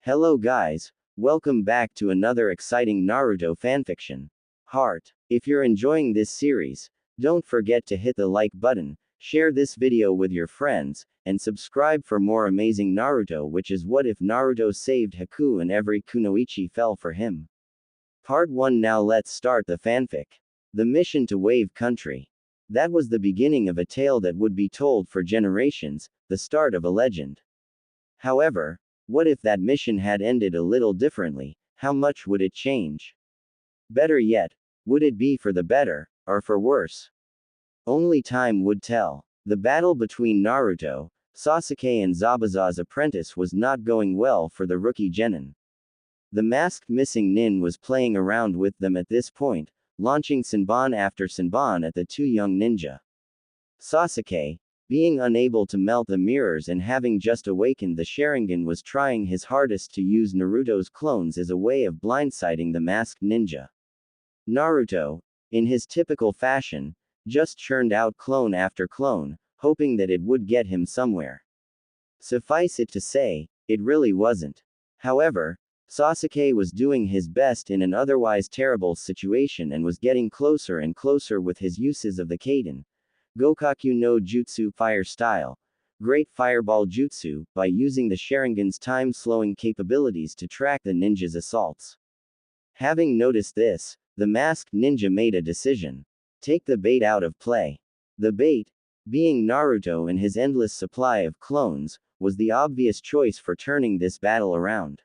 Hello guys, welcome back to another exciting Naruto fanfiction. Heart. If you're enjoying this series, don't forget to hit the like button, share this video with your friends, and subscribe for more amazing Naruto, which is what if Naruto saved Haku and every kunoichi fell for him. Part 1. Now let's start the fanfic. The mission to Wave Country. That was the beginning of a tale that would be told for generations, the start of a legend. However, what if that mission had ended a little differently? How much would it change? Better yet, would it be for the better, or for worse? Only time would tell. The battle between Naruto, Sasuke and Zabuza's apprentice was not going well for the rookie genin. The masked missing nin was playing around with them at this point, launching Senbon after Senbon at the two young ninja. Sasuke, being unable to melt the mirrors and having just awakened the Sharingan, was trying his hardest to use Naruto's clones as a way of blindsiding the masked ninja. Naruto, in his typical fashion, just churned out clone after clone, hoping that it would get him somewhere. Suffice it to say, it really wasn't. However, Sasuke was doing his best in an otherwise terrible situation and was getting closer and closer with his uses of the Kaden Gokaku no Jutsu Fire Style, Great Fireball Jutsu, by using the Sharingan's time-slowing capabilities to track the ninja's assaults. Having noticed this, the masked ninja made a decision. Take the bait out of play. The bait, being Naruto and his endless supply of clones, was the obvious choice for turning this battle around.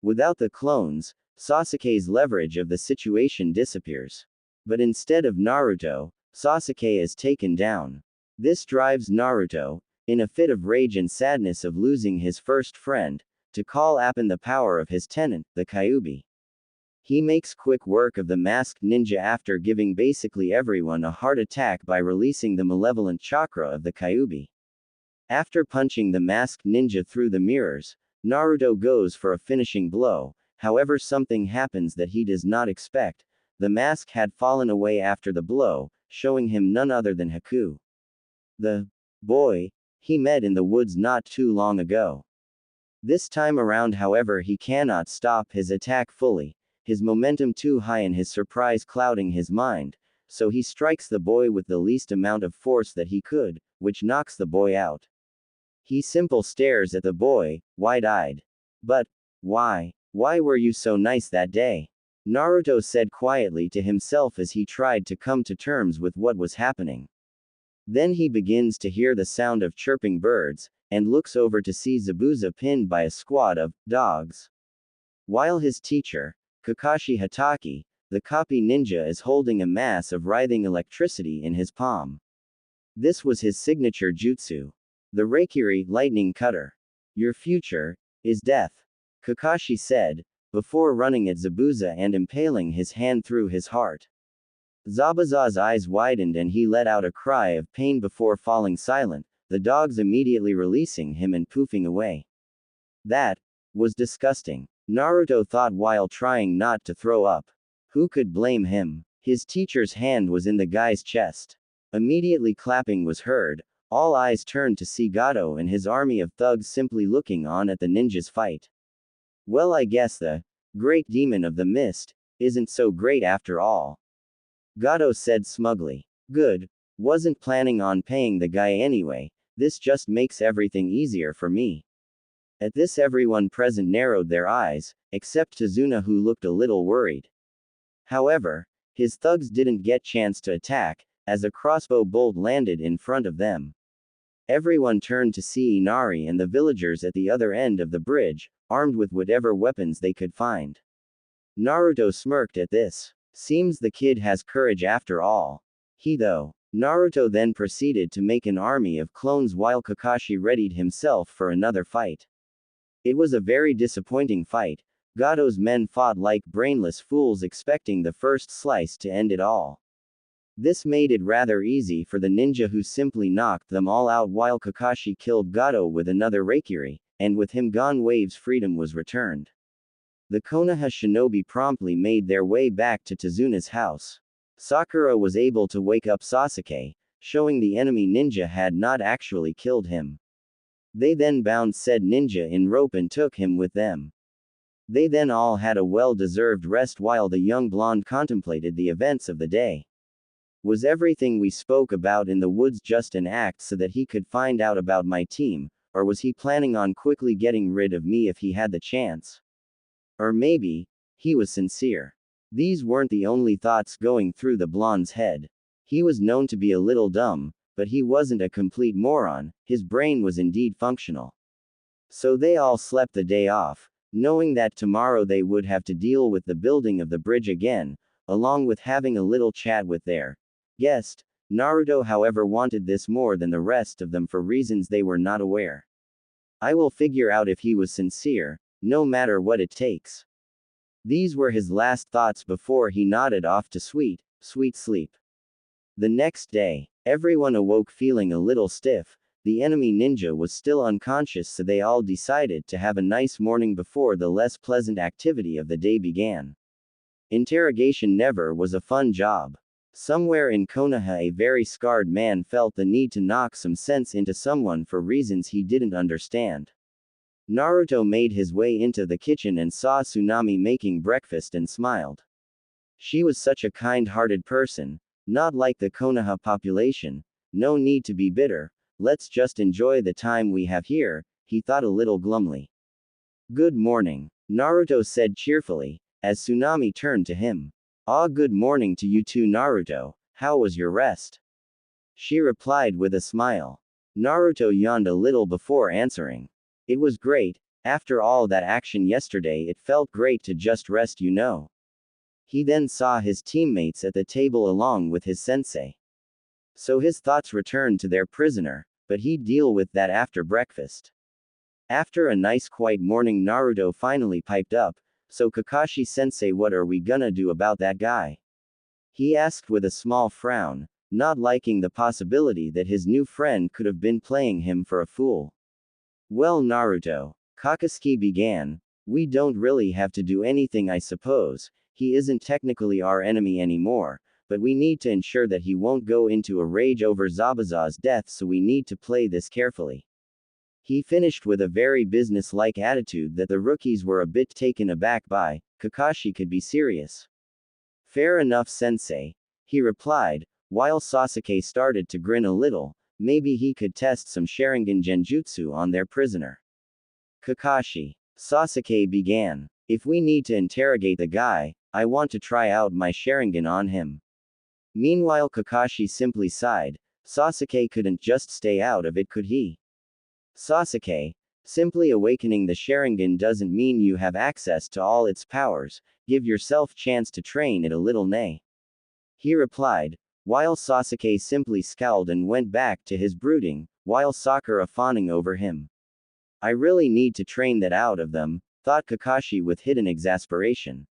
Without the clones, Sasuke's leverage of the situation disappears. But instead of Naruto, Sasuke is taken down. This drives Naruto, in a fit of rage and sadness of losing his first friend, to call upon the power of his tenant, the Kyuubi. He makes quick work of the masked ninja after giving basically everyone a heart attack by releasing the malevolent chakra of the Kyuubi. After punching the masked ninja through the mirrors, Naruto goes for a finishing blow. However, something happens that he does not expect. The mask had fallen away after the blow, showing him none other than Haku, the boy he met in the woods not too long ago. This time around, however, he cannot stop his attack fully, his momentum too high and his surprise clouding his mind, so he strikes the boy with the least amount of force that he could, which knocks the boy out. He simply stares at the boy, wide-eyed. But, why were you so nice that day? Naruto said quietly to himself as he tried to come to terms with what was happening. Then he begins to hear the sound of chirping birds, and looks over to see Zabuza pinned by a squad of dogs. While his teacher, Kakashi Hatake, the copy ninja, is holding a mass of writhing electricity in his palm. This was his signature jutsu. The Reikiri lightning cutter. Your future is death, Kakashi said, before running at Zabuza and impaling his hand through his heart. Zabuza's eyes widened and he let out a cry of pain before falling silent, the dogs immediately releasing him and poofing away. That was disgusting, Naruto thought while trying not to throw up. Who could blame him? His teacher's hand was in the guy's chest. Immediately clapping was heard, all eyes turned to see Gato and his army of thugs simply looking on at the ninja's fight. Well, I guess the great demon of the mist isn't so great after all, Gato said smugly. Good. Wasn't planning on paying the guy anyway, this just makes everything easier for me. At this, everyone present narrowed their eyes, except Tazuna, who looked a little worried. However, his thugs didn't get chance to attack, as a crossbow bolt landed in front of them. Everyone turned to see Inari and the villagers at the other end of the bridge, armed with whatever weapons they could find. Naruto smirked at this. Seems the kid has courage after all. Naruto then proceeded to make an army of clones while Kakashi readied himself for another fight. It was a very disappointing fight. Gato's men fought like brainless fools, expecting the first slice to end it all. This made it rather easy for the ninja, who simply knocked them all out while Kakashi killed Gato with another Reikiri, and with him gone, Wave's freedom was returned. The Konoha shinobi promptly made their way back to Tazuna's house. Sakura was able to wake up Sasuke, showing the enemy ninja had not actually killed him. They then bound said ninja in rope and took him with them. They then all had a well-deserved rest while the young blonde contemplated the events of the day. Was everything we spoke about in the woods just an act so that he could find out about my team, or was he planning on quickly getting rid of me if he had the chance? Or maybe, he was sincere. These weren't the only thoughts going through the blonde's head. He was known to be a little dumb, but he wasn't a complete moron, his brain was indeed functional. So they all slept the day off, knowing that tomorrow they would have to deal with the building of the bridge again, along with having a little chat with their guest. Naruto, however, wanted this more than the rest of them for reasons they were not aware. I will figure out if he was sincere, no matter what it takes. These were his last thoughts before he nodded off to sweet, sweet sleep. The next day, everyone awoke feeling a little stiff. The enemy ninja was still unconscious, so they all decided to have a nice morning before the less pleasant activity of the day began. Interrogation never was a fun job. Somewhere in Konoha, a very scarred man felt the need to knock some sense into someone for reasons he didn't understand. Naruto made his way into the kitchen and saw Tsunami making breakfast and smiled. She was such a kind-hearted person, not like the Konoha population. No need to be bitter. Let's just enjoy the time we have here, he thought a little glumly. Good morning, Naruto said cheerfully, as Tsunami turned to him. Ah, good morning to you too, Naruto. How was your rest? She replied with a smile. Naruto yawned a little before answering. It was great. After all that action yesterday, it felt great to just rest, you know. He then saw his teammates at the table along with his sensei. So his thoughts returned to their prisoner, but he'd deal with that after breakfast. After a nice quiet morning, Naruto finally piped up, so Kakashi-sensei, what are we gonna do about that guy? He asked with a small frown, not liking the possibility that his new friend could have been playing him for a fool. Well, Naruto, Kakasuki began, we don't really have to do anything, I suppose. He isn't technically our enemy anymore, but we need to ensure that he won't go into a rage over Zabuza's death, so we need to play this carefully. He finished with a very business-like attitude that the rookies were a bit taken aback by. Kakashi could be serious. Fair enough, sensei, he replied, while Sasuke started to grin a little. Maybe he could test some Sharingan genjutsu on their prisoner. Kakashi, Sasuke began, if we need to interrogate the guy, I want to try out my Sharingan on him. Meanwhile, Kakashi simply sighed. Sasuke couldn't just stay out of it, could he? Sasuke, simply awakening the Sharingan doesn't mean you have access to all its powers. Give yourself chance to train it a little, nay. He replied, while Sasuke simply scowled and went back to his brooding, while Sakura fawning over him. I really need to train that out of them, thought Kakashi with hidden exasperation.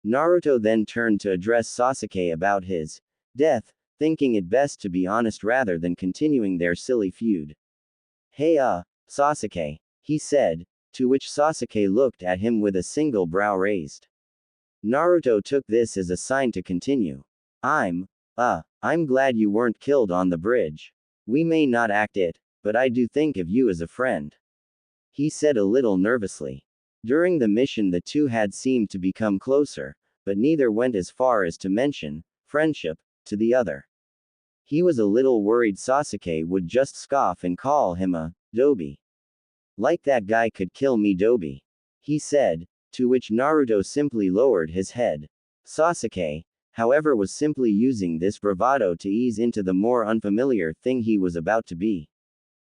Naruto then turned to address Sasuke about his death, thinking it best to be honest rather than continuing their silly feud. Hey Sasuke, he said, to which Sasuke looked at him with a single brow raised. Naruto took this as a sign to continue. I'm glad you weren't killed on the bridge. We may not act it, but I do think of you as a friend. He said a little nervously. During the mission the two had seemed to become closer, but neither went as far as to mention friendship to the other. He was a little worried Sasuke would just scoff and call him a dobi. Like that guy could kill me, dobi, he said, to which Naruto simply lowered his head. Sasuke, however, was simply using this bravado to ease into the more unfamiliar thing he was about to be.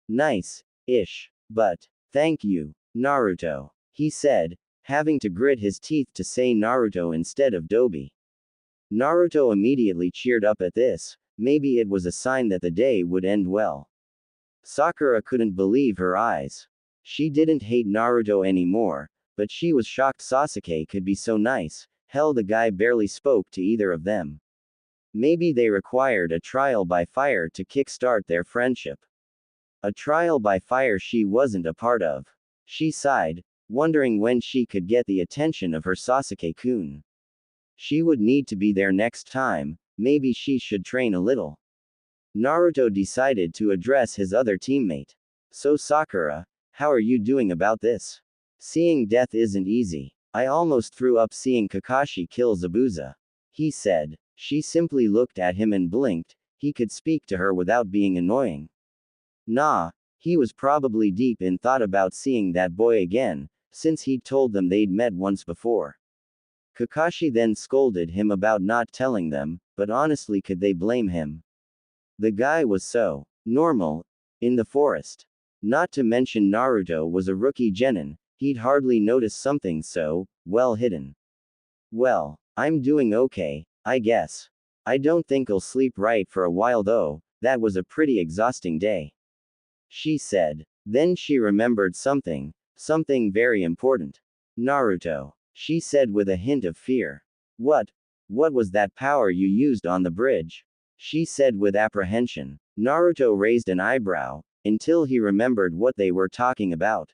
Nice-ish. But, thank you, Naruto, he said, having to grit his teeth to say Naruto instead of dobi. Naruto immediately cheered up at this. Maybe it was a sign that the day would end well. Sakura couldn't believe her eyes. She didn't hate Naruto anymore, but she was shocked Sasuke could be so nice. Hell, the guy barely spoke to either of them. Maybe they required a trial by fire to kickstart their friendship. A trial by fire she wasn't a part of. She sighed, wondering when she could get the attention of her Sasuke-kun. She would need to be there next time. Maybe she should train a little. Naruto decided to address his other teammate. So Sakura, how are you doing about this? Seeing death isn't easy. I almost threw up seeing Kakashi kill Zabuza. He said. She simply looked at him and blinked. He could speak to her without being annoying. Nah, he was probably deep in thought about seeing that boy again, since he'd told them they'd met once before. Kakashi then scolded him about not telling them, but honestly, could they blame him? The guy was so normal in the forest. Not to mention Naruto was a rookie genin, he'd hardly notice something so well hidden. Well, I'm doing okay, I guess. I don't think I'll sleep right for a while though, that was a pretty exhausting day. She said. Then she remembered something very important. Naruto, she said with a hint of fear. What was that power you used on the bridge? She said with apprehension. Naruto raised an eyebrow, until he remembered what they were talking about.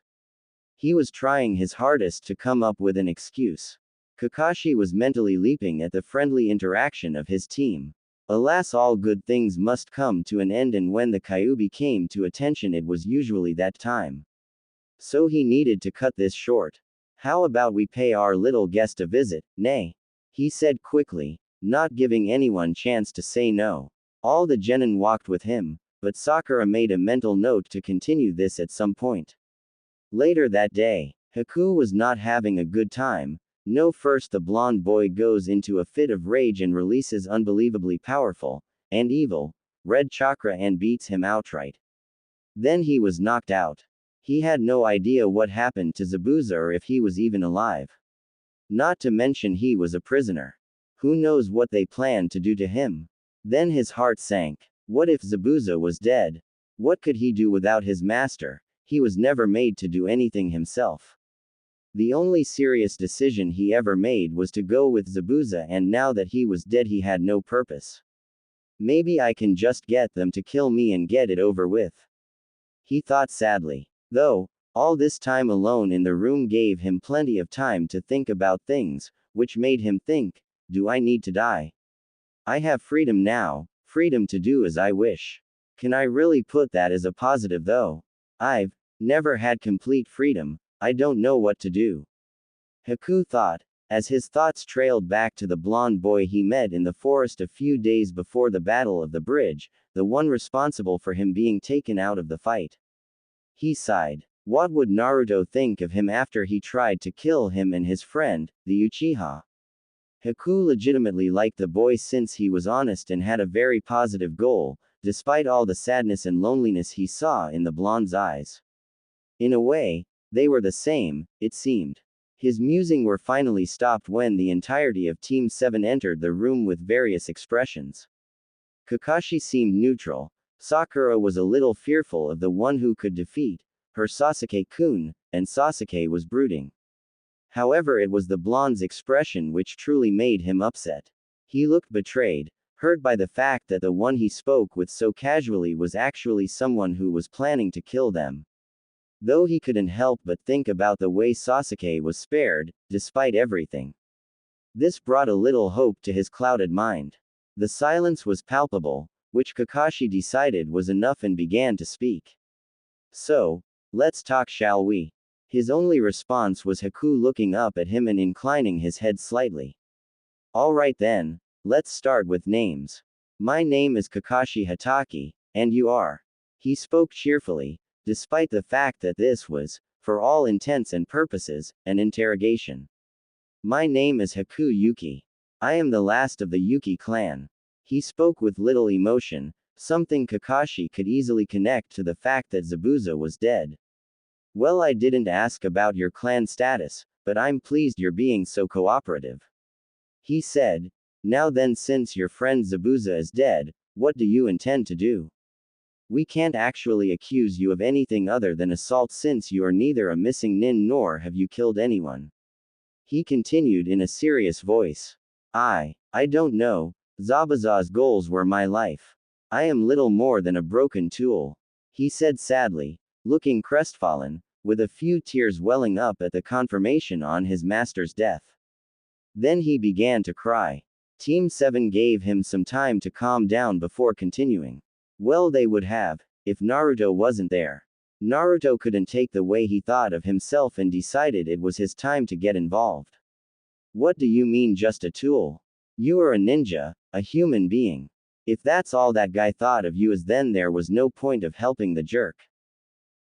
He was trying his hardest to come up with an excuse. Kakashi was mentally leaping at the friendly interaction of his team. Alas, all good things must come to an end, and when the Kyuubi came to attention, it was usually that time. So he needed to cut this short. How about we pay our little guest a visit, nay? He said quickly, not giving anyone chance to say no. All the genin walked with him, but Sakura made a mental note to continue this at some point. Later that day, Haku was not having a good time. No, first the blonde boy goes into a fit of rage and releases unbelievably powerful, and evil, red chakra and beats him outright. Then he was knocked out. He had no idea what happened to Zabuza or if he was even alive. Not to mention he was a prisoner. Who knows what they planned to do to him? Then his heart sank. What if Zabuza was dead? What could he do without his master? He was never made to do anything himself. The only serious decision he ever made was to go with Zabuza, and now that he was dead, he had no purpose. Maybe I can just get them to kill me and get it over with. He thought sadly. Though, all this time alone in the room gave him plenty of time to think about things, which made him think, do I need to die? I have freedom now, freedom to do as I wish. Can I really put that as a positive though? I've never had complete freedom. I don't know what to do. Haku thought, as his thoughts trailed back to the blonde boy he met in the forest a few days before the Battle of the Bridge, the one responsible for him being taken out of the fight. He sighed. What would Naruto think of him after he tried to kill him and his friend, the Uchiha? Haku legitimately liked the boy since he was honest and had a very positive goal, despite all the sadness and loneliness he saw in the blonde's eyes. In a way, they were the same, it seemed. His musing were finally stopped when the entirety of Team 7 entered the room with various expressions. Kakashi seemed neutral. Sakura was a little fearful of the one who could defeat her Sasuke-kun, and Sasuke was brooding. However, it was the blonde's expression which truly made him upset. He looked betrayed, hurt by the fact that the one he spoke with so casually was actually someone who was planning to kill them. Though he couldn't help but think about the way Sasuke was spared, despite everything. This brought a little hope to his clouded mind. The silence was palpable, which Kakashi decided was enough and began to speak. So, let's talk, shall we? His only response was Haku looking up at him and inclining his head slightly. Alright then, let's start with names. My name is Kakashi Hatake, and you are. He spoke cheerfully, despite the fact that this was, for all intents and purposes, an interrogation. My name is Haku Yuki. I am the last of the Yuki clan. He spoke with little emotion, something Kakashi could easily connect to the fact that Zabuza was dead. Well, I didn't ask about your clan status, but I'm pleased you're being so cooperative. He said. Now then, since your friend Zabuza is dead, what do you intend to do? We can't actually accuse you of anything other than assault since you are neither a missing nin nor have you killed anyone. He continued in a serious voice. I don't know. Zabuza's goals were my life. I am little more than a broken tool. He said sadly, looking crestfallen, with a few tears welling up at the confirmation on his master's death. Then he began to cry. Team 7 gave him some time to calm down before continuing. Well, they would have, if Naruto wasn't there. Naruto couldn't take the way he thought of himself and decided it was his time to get involved. What do you mean just a tool? You are a ninja, a human being. If that's all that guy thought of you as, then there was no point of helping the jerk.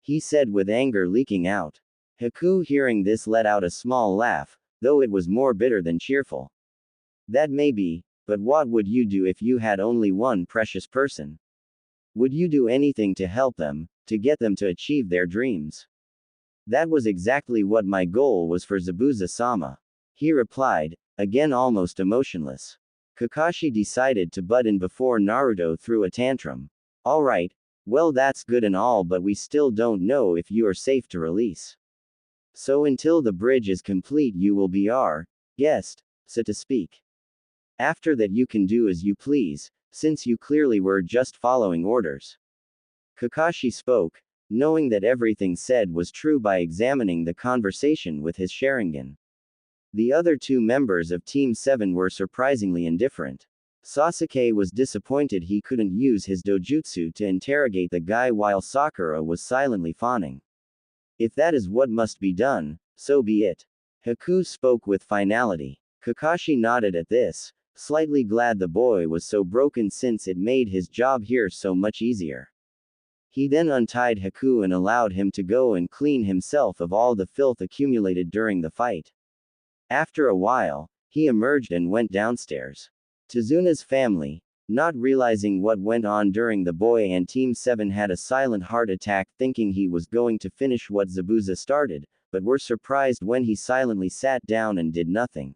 He said with anger leaking out. Haku, hearing this, let out a small laugh, though it was more bitter than cheerful. That may be, but what would you do if you had only one precious person? Would you do anything to help them, to get them to achieve their dreams? That was exactly what my goal was for Zabuza-sama. He replied, again almost emotionless. Kakashi decided to butt in before Naruto threw a tantrum. Alright, well, that's good and all, but we still don't know if you are safe to release. So until the bridge is complete, you will be our guest, so to speak. After that, you can do as you please, since you clearly were just following orders. Kakashi spoke, knowing that everything said was true by examining the conversation with his Sharingan. The other two members of Team 7 were surprisingly indifferent. Sasuke was disappointed he couldn't use his dojutsu to interrogate the guy, while Sakura was silently fawning. If that is what must be done, so be it. Haku spoke with finality. Kakashi nodded at this, slightly glad the boy was so broken since it made his job here so much easier. He then untied Haku and allowed him to go and clean himself of all the filth accumulated during the fight. After a while, he emerged and went downstairs. Tezuna's family, not realizing what went on during the boy and Team 7, had a silent heart attack thinking he was going to finish what Zabuza started, but were surprised when he silently sat down and did nothing.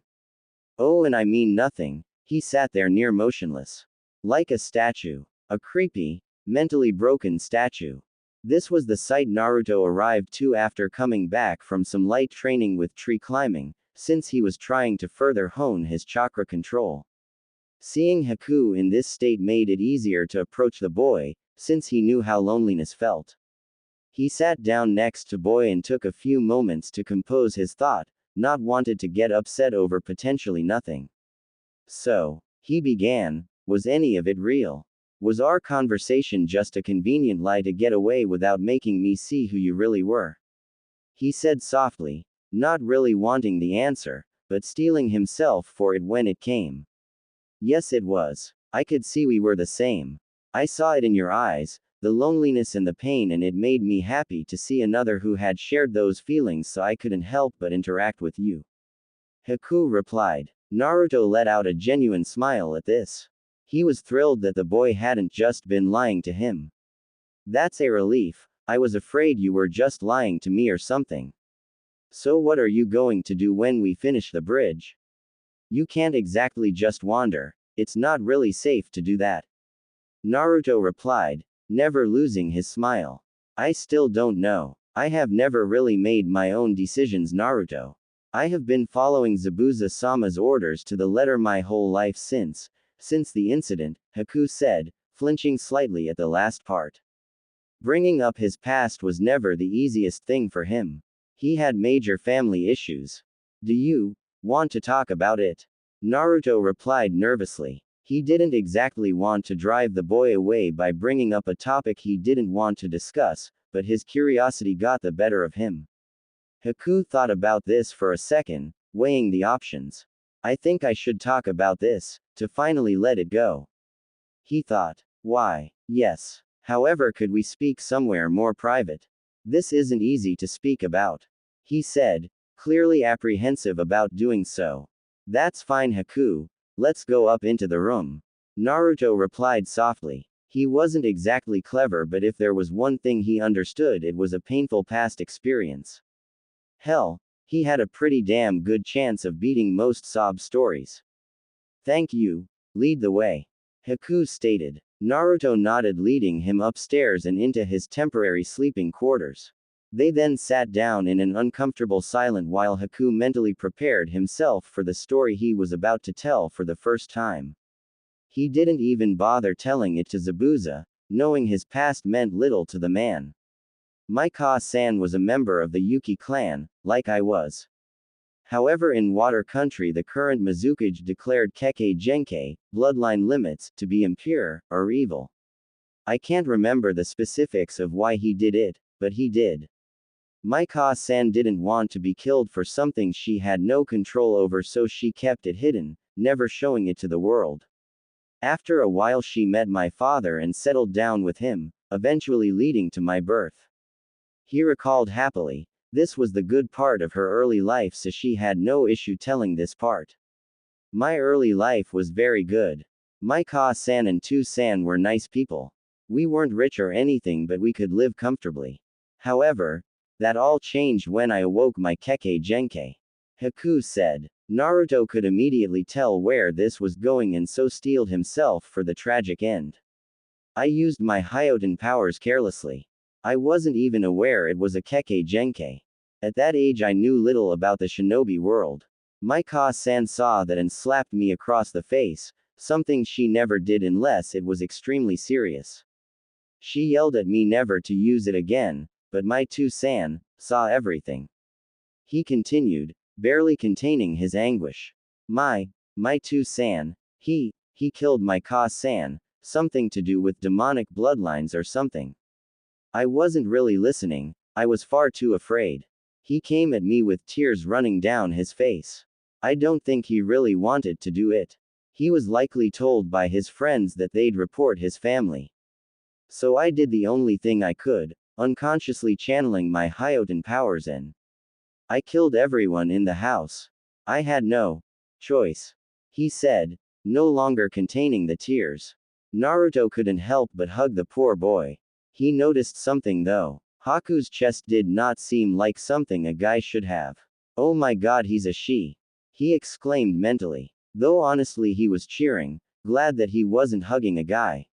Oh, and I mean nothing, he sat there near motionless. Like a statue. A creepy, mentally broken statue. This was the site Naruto arrived to after coming back from some light training with tree climbing, since he was trying to further hone his chakra control. Seeing Haku in this state made it easier to approach the boy, since he knew how loneliness felt. He sat down next to boy and took a few moments to compose his thought, not wanted to get upset over potentially nothing. So, he began, was any of it real? Was our conversation just a convenient lie to get away without making me see who you really were? He said softly, not really wanting the answer, but steeling himself for it when it came. Yes, it was. I could see we were the same. I saw it in your eyes, the loneliness and the pain, and it made me happy to see another who had shared those feelings, so I couldn't help but interact with you. Haku replied. Naruto let out a genuine smile at this. He was thrilled that the boy hadn't just been lying to him. That's a relief. I was afraid you were just lying to me or something. So what are you going to do when we finish the bridge? You can't exactly just wander. It's not really safe to do that. Naruto replied, never losing his smile. I still don't know. I have never really made my own decisions, Naruto. I have been following Zabuza-sama's orders to the letter my whole life since the incident, Haku said, flinching slightly at the last part. Bringing up his past was never the easiest thing for him. He had major family issues. Do you want to talk about it? Naruto replied nervously. He didn't exactly want to drive the boy away by bringing up a topic he didn't want to discuss, but his curiosity got the better of him. Haku thought about this for a second, weighing the options. I think I should talk about this, to finally let it go. He thought. Why? Yes. However, could we speak somewhere more private? This isn't easy to speak about. He said, clearly apprehensive about doing so. That's fine, Haku. Let's go up into the room. Naruto replied softly. He wasn't exactly clever, but if there was one thing he understood, it was a painful past experience. Hell, he had a pretty damn good chance of beating most sob stories. Thank you. Lead the way. Haku stated. Naruto nodded, leading him upstairs and into his temporary sleeping quarters. They then sat down in an uncomfortable silence while Haku mentally prepared himself for the story he was about to tell for the first time. He didn't even bother telling it to Zabuza, knowing his past meant little to the man. My Ka-san was a member of the Yuki clan, like I was. However, in Water Country, the current Mizukage declared Kekkei Genkai, bloodline limits, to be impure, or evil. I can't remember the specifics of why he did it, but he did. Maika-san didn't want to be killed for something she had no control over, so she kept it hidden, never showing it to the world. After a while she met my father and settled down with him, eventually leading to my birth. He recalled happily. This was the good part of her early life, so she had no issue telling this part. My early life was very good. Maika-san and Tu-san were nice people. We weren't rich or anything, but we could live comfortably. However, that all changed when I awoke my Kekkei Genkai. Haku said. Naruto could immediately tell where this was going and so steeled himself for the tragic end. I used my Hyoten powers carelessly. I wasn't even aware it was a Kekkei Genkai. At that age I knew little about the shinobi world. Maika-san saw that and slapped me across the face, something she never did unless it was extremely serious. She yelled at me never to use it again, but my Tu-san saw everything. He continued, barely containing his anguish. My Tu-san, he killed my Ka-san, something to do with demonic bloodlines or something. I wasn't really listening, I was far too afraid. He came at me with tears running down his face. I don't think he really wanted to do it. He was likely told by his friends that they'd report his family. So I did the only thing I could, unconsciously channeling my Hyoten powers in. I killed everyone in the house. I had no choice. He said, no longer containing the tears. Naruto couldn't help but hug the poor boy. He noticed something though. Haku's chest did not seem like something a guy should have. Oh my god, he's a she. He exclaimed mentally. Though honestly he was cheering, glad that he wasn't hugging a guy.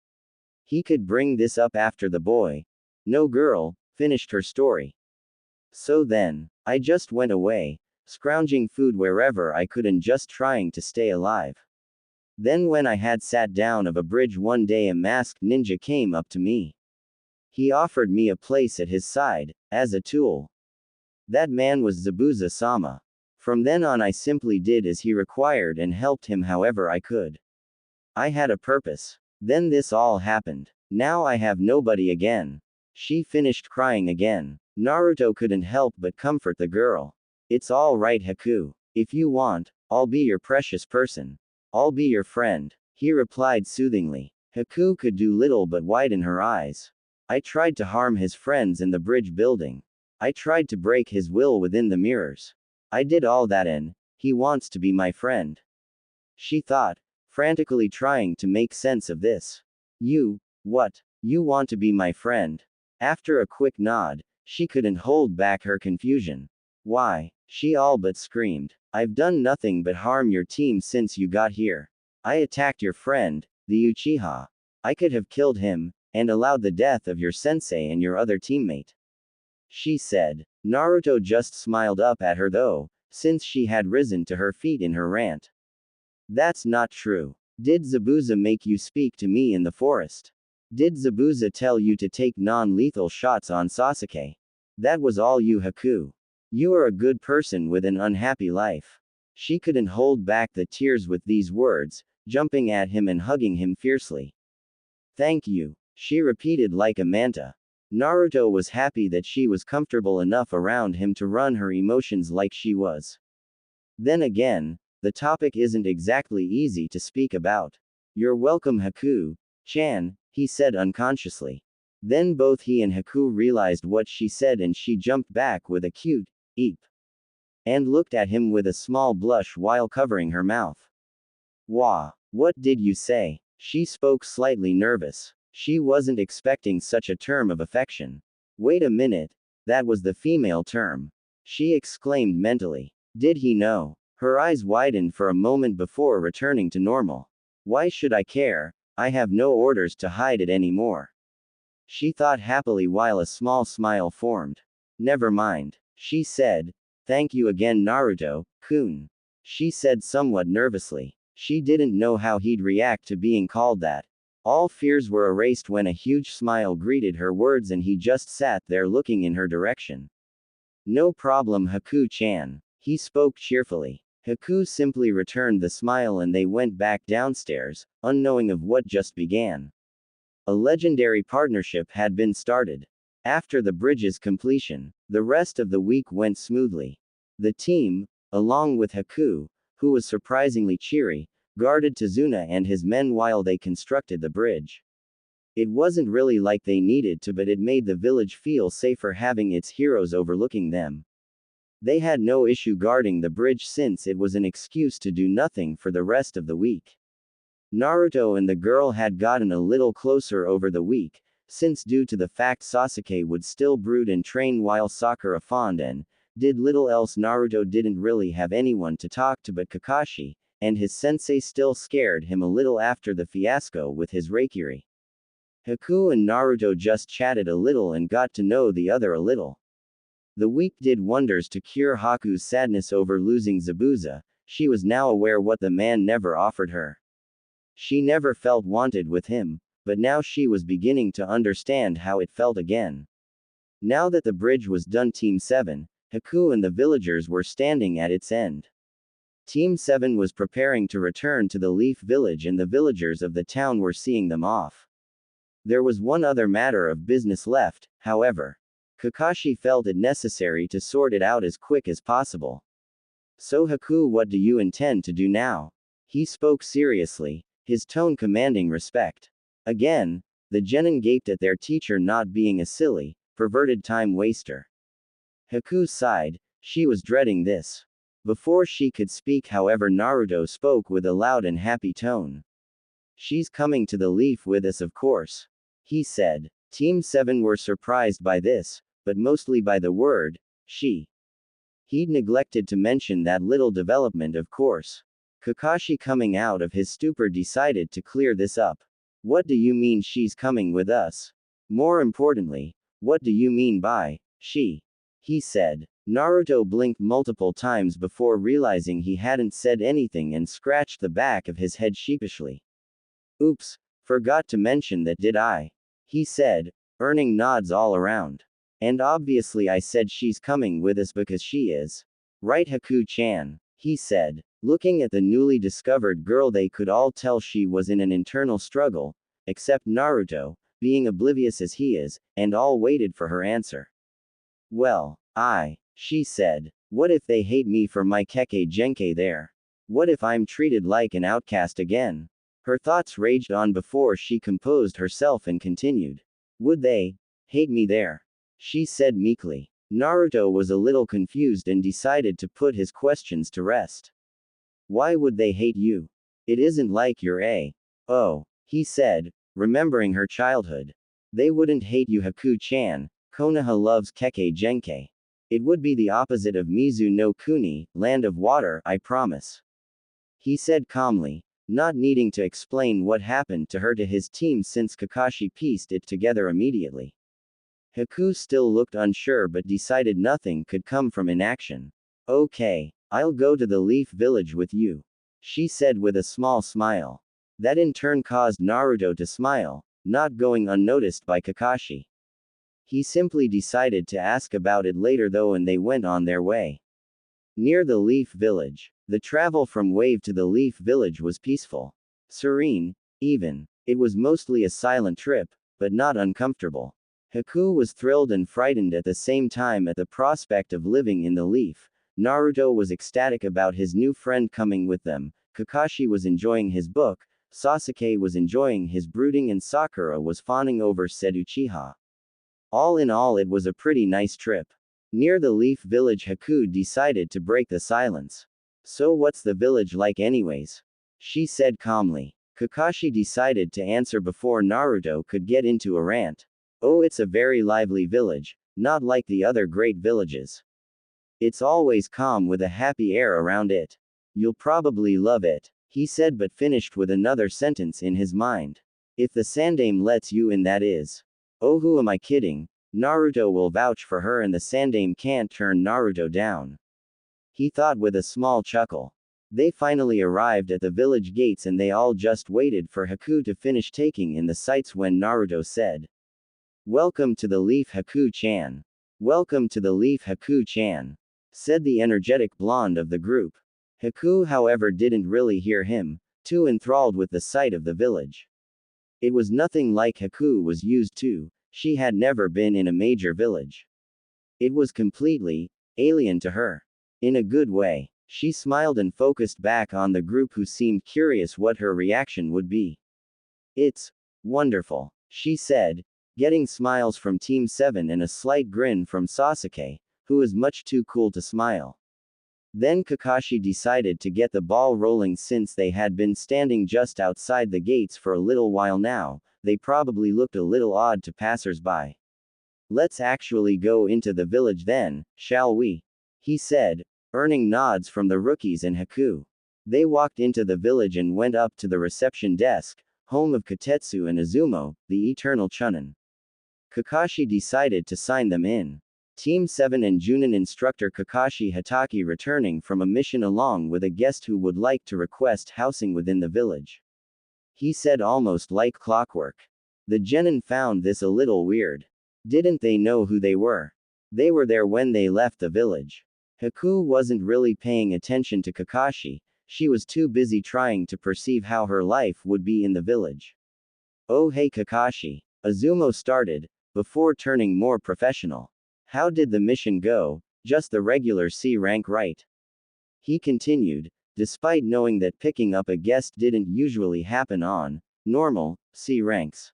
He could bring this up after the boy, no girl, finished her story. So then, I just went away, scrounging food wherever I could and just trying to stay alive. Then when I had sat down of a bridge one day, a masked ninja came up to me. He offered me a place at his side, as a tool. That man was Zabuza-sama. From then on I simply did as he required and helped him however I could. I had a purpose. Then this all happened. Now I have nobody again. She finished crying again. Naruto couldn't help but comfort the girl. It's all right, Haku. If you want, I'll be your precious person. I'll be your friend. He replied soothingly. Haku could do little but widen her eyes. I tried to harm his friends in the bridge building. I tried to break his will within the mirrors. I did all that and he wants to be my friend. She thought, frantically trying to make sense of this. What? You want to be my friend? After a quick nod, she couldn't hold back her confusion. Why? She all but screamed. I've done nothing but harm your team since you got here. I attacked your friend, the Uchiha. I could have killed him, and allowed the death of your sensei and your other teammate. She said. Naruto just smiled up at her though, since she had risen to her feet in her rant. That's not true. Did Zabuza make you speak to me in the forest? Did Zabuza tell you to take non-lethal shots on Sasuke? That was all you, Haku. You are a good person with an unhappy life. She couldn't hold back the tears with these words, jumping at him and hugging him fiercely. Thank you, she repeated like a manta. Naruto was happy that she was comfortable enough around him to run her emotions like she was. Then again, the topic isn't exactly easy to speak about. You're welcome, Haku-chan, he said unconsciously. Then both he and Haku realized what she said and she jumped back with a cute eep. And looked at him with a small blush while covering her mouth. Wah, what did you say? She spoke slightly nervous. She wasn't expecting such a term of affection. Wait a minute, that was the female term. She exclaimed mentally. Did he know? Her eyes widened for a moment before returning to normal. Why should I care? I have no orders to hide it anymore. She thought happily while a small smile formed. Never mind, she said. Thank you again, Naruto-kun. She said somewhat nervously. She didn't know how he'd react to being called that. All fears were erased when a huge smile greeted her words and he just sat there looking in her direction. No problem, Haku-chan. He spoke cheerfully. Haku simply returned the smile and they went back downstairs, unknowing of what just began. A legendary partnership had been started. After the bridge's completion, the rest of the week went smoothly. The team, along with Haku, who was surprisingly cheery, guarded Tazuna and his men while they constructed the bridge. It wasn't really like they needed to, but it made the village feel safer having its heroes overlooking them. They had no issue guarding the bridge since it was an excuse to do nothing for the rest of the week. Naruto and the girl had gotten a little closer over the week, since due to the fact Sasuke would still brood and train while Sakura fawned and did little else. Naruto didn't really have anyone to talk to but Kakashi, and his sensei still scared him a little after the fiasco with his Reikiri. Haku and Naruto just chatted a little and got to know the other a little. The week did wonders to cure Haku's sadness over losing Zabuza. She was now aware what the man never offered her. She never felt wanted with him, but now she was beginning to understand how it felt again. Now that the bridge was done, Team 7, Haku and the villagers were standing at its end. Team 7 was preparing to return to the Leaf Village and the villagers of the town were seeing them off. There was one other matter of business left, however. Kakashi felt it necessary to sort it out as quick as possible. So Haku, what do you intend to do now? He spoke seriously, his tone commanding respect. Again, the genin gaped at their teacher not being a silly, perverted time waster. Haku sighed, she was dreading this. Before she could speak, however, Naruto spoke with a loud and happy tone. She's coming to the Leaf with us, of course. He said. Team 7 were surprised by this, but mostly by the word, she. He'd neglected to mention that little development, of course. Kakashi, coming out of his stupor, decided to clear this up. What do you mean she's coming with us? More importantly, what do you mean by she? He said. Naruto blinked multiple times before realizing he hadn't said anything and scratched the back of his head sheepishly. Oops, forgot to mention that, did I? He said, earning nods all around. And obviously I said she's coming with us because she is. Right, Haku-chan? He said. Looking at the newly discovered girl, they could all tell she was in an internal struggle, except Naruto, being oblivious as he is, and all waited for her answer. Well, she said. What if they hate me for my Kekkei Genkai there? What if I'm treated like an outcast again? Her thoughts raged on before she composed herself and continued. Would they hate me there? She said meekly. Naruto was a little confused and decided to put his questions to rest. Why would they hate you? It isn't like you're a. Oh, he said, remembering her childhood. They wouldn't hate you, Haku-chan. Konoha loves Kekkei Genkai. It would be the opposite of Mizu no Kuni, land of water, I promise. He said calmly, not needing to explain what happened to her to his team since Kakashi pieced it together immediately. Haku still looked unsure but decided nothing could come from inaction. Okay, I'll go to the Leaf Village with you, she said with a small smile. That in turn caused Naruto to smile, not going unnoticed by Kakashi. He simply decided to ask about it later though, and they went on their way. Near the Leaf Village, the travel from Wave to the Leaf Village was peaceful. Serene, even. It was mostly a silent trip, but not uncomfortable. Haku was thrilled and frightened at the same time at the prospect of living in the Leaf. Naruto was ecstatic about his new friend coming with them, Kakashi was enjoying his book, Sasuke was enjoying his brooding, and Sakura was fawning over said Uchiha. All in all, it was a pretty nice trip. Near the Leaf Village, Haku decided to break the silence. So what's the village like anyways? She said calmly. Kakashi decided to answer before Naruto could get into a rant. Oh, it's a very lively village, not like the other great villages. It's always calm with a happy air around it. You'll probably love it, he said, but finished with another sentence in his mind. If the Sandaime lets you in, that is. Oh, who am I kidding? Naruto will vouch for her and the Sandaime can't turn Naruto down. He thought with a small chuckle. They finally arrived at the village gates and they all just waited for Haku to finish taking in the sights when Naruto said. Welcome to the Leaf, Haku-chan. Welcome to the Leaf, Haku-chan, said the energetic blonde of the group. Haku, however, didn't really hear him, too enthralled with the sight of the village. It was nothing like Haku was used to. She had never been in a major village. It was completely alien to her. In a good way. She smiled and focused back on the group who seemed curious what her reaction would be. It's wonderful, she said, getting smiles from Team 7 and a slight grin from Sasuke, who was much too cool to smile. Then Kakashi decided to get the ball rolling. Since they had been standing just outside the gates for a little while now, they probably looked a little odd to passers-by. Let's actually go into the village then, shall we? He said, earning nods from the rookies and Haku. They walked into the village and went up to the reception desk, home of Kotetsu and Izumo, the eternal Chunin. Kakashi decided to sign them in. Team 7 and Junin instructor Kakashi Hatake returning from a mission along with a guest who would like to request housing within the village. He said almost like clockwork. The genin found this a little weird. Didn't they know who they were? They were there when they left the village. Haku wasn't really paying attention to Kakashi, she was too busy trying to perceive how her life would be in the village. Oh hey Kakashi, Izumo started, before turning more professional. How did the mission go? Just the regular C rank, right? He continued, despite knowing that picking up a guest didn't usually happen on normal C ranks.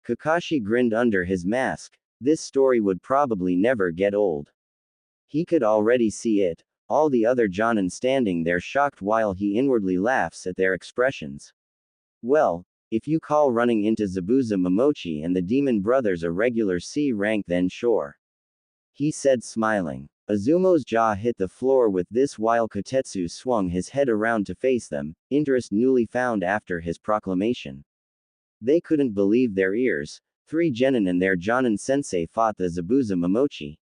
Kakashi grinned under his mask. This story would probably never get old. He could already see it, all the other Jonin standing there shocked while he inwardly laughs at their expressions. Well, if you call running into Zabuza Momochi and the Demon Brothers a regular C rank, then sure. He said smiling. Izumo's jaw hit the floor with this while Kotetsu swung his head around to face them, interest newly found after his proclamation. They couldn't believe their ears. 3 genin and their Jonin sensei fought the Zabuza Momochi.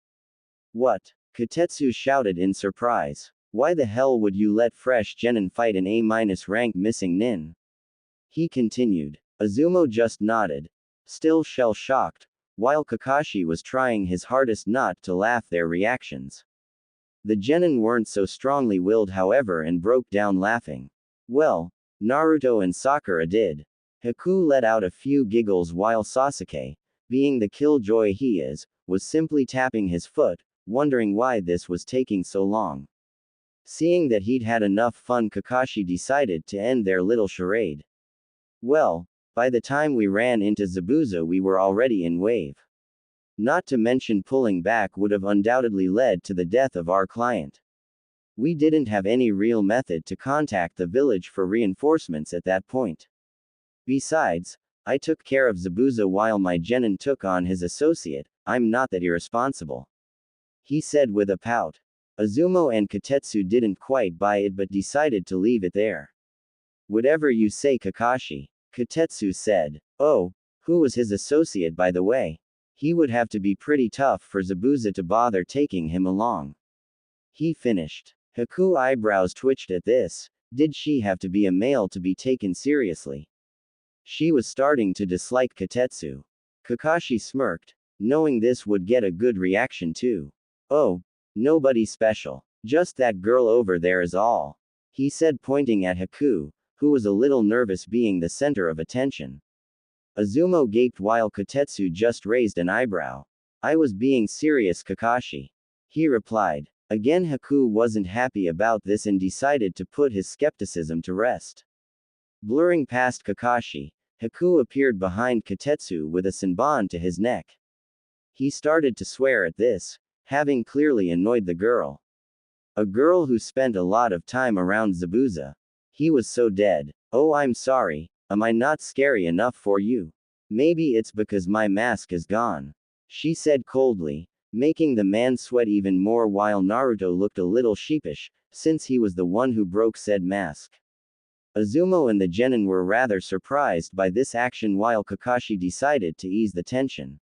What? Kotetsu shouted in surprise. Why the hell would you let fresh genin fight an A- rank missing nin? He continued. Izumo just nodded, still shell-shocked, while Kakashi was trying his hardest not to laugh their reactions. The genin weren't so strongly willed however and broke down laughing. Well, Naruto and Sakura did. Haku let out a few giggles while Sasuke, being the killjoy he is, was simply tapping his foot, wondering why this was taking so long. Seeing that he'd had enough fun, Kakashi decided to end their little charade. Well, by the time we ran into Zabuza we were already in wave. Not to mention pulling back would have undoubtedly led to the death of our client. We didn't have any real method to contact the village for reinforcements at that point. Besides, I took care of Zabuza while my genin took on his associate. I'm not that irresponsible. He said with a pout. Izumo and Kotetsu didn't quite buy it but decided to leave it there. Whatever you say Kakashi, Kotetsu said. Oh, who was his associate by the way? He would have to be pretty tough for Zabuza to bother taking him along. He finished. Haku eyebrows twitched at this. Did she have to be a male to be taken seriously? She was starting to dislike Kotetsu. Kakashi smirked, knowing this would get a good reaction too. Oh, nobody special. Just that girl over there is all. He said pointing at Haku, who was a little nervous being the center of attention. Izumo gaped while Kotetsu just raised an eyebrow. I was being serious Kakashi. He replied. Again Haku wasn't happy about this and decided to put his skepticism to rest. Blurring past Kakashi, Haku appeared behind Kotetsu with a senbon to his neck. He started to swear at this, having clearly annoyed the girl. A girl who spent a lot of time around Zabuza. He was so dead. Oh, I'm sorry, am I not scary enough for you? Maybe it's because my mask is gone. She said coldly, making the man sweat even more while Naruto looked a little sheepish, since he was the one who broke said mask. Izumo and the genin were rather surprised by this action while Kakashi decided to ease the tension.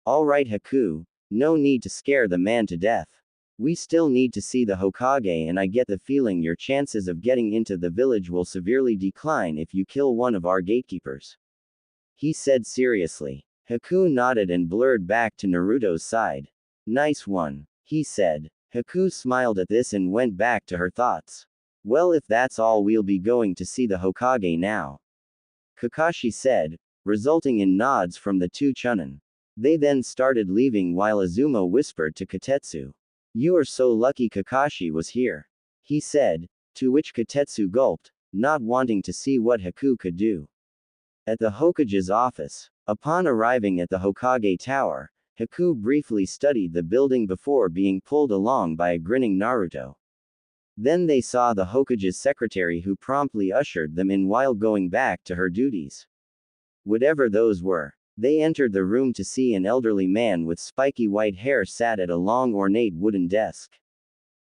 Alright Haku, no need to scare the man to death. We still need to see the Hokage and I get the feeling your chances of getting into the village will severely decline if you kill one of our gatekeepers. He said seriously. Haku nodded and blurred back to Naruto's side. Nice one, he said. Haku smiled at this and went back to her thoughts. Well, if that's all, we'll be going to see the Hokage now. Kakashi said, resulting in nods from the 2 Chunin. They then started leaving while Azuma whispered to Kotetsu. You are so lucky Kakashi was here. He said, to which Kotetsu gulped, not wanting to see what Haku could do. At the Hokage's office. Upon arriving at the Hokage Tower, Haku briefly studied the building before being pulled along by a grinning Naruto. Then they saw the Hokage's secretary who promptly ushered them in while going back to her duties. Whatever those were. They entered the room to see an elderly man with spiky white hair sat at a long ornate wooden desk.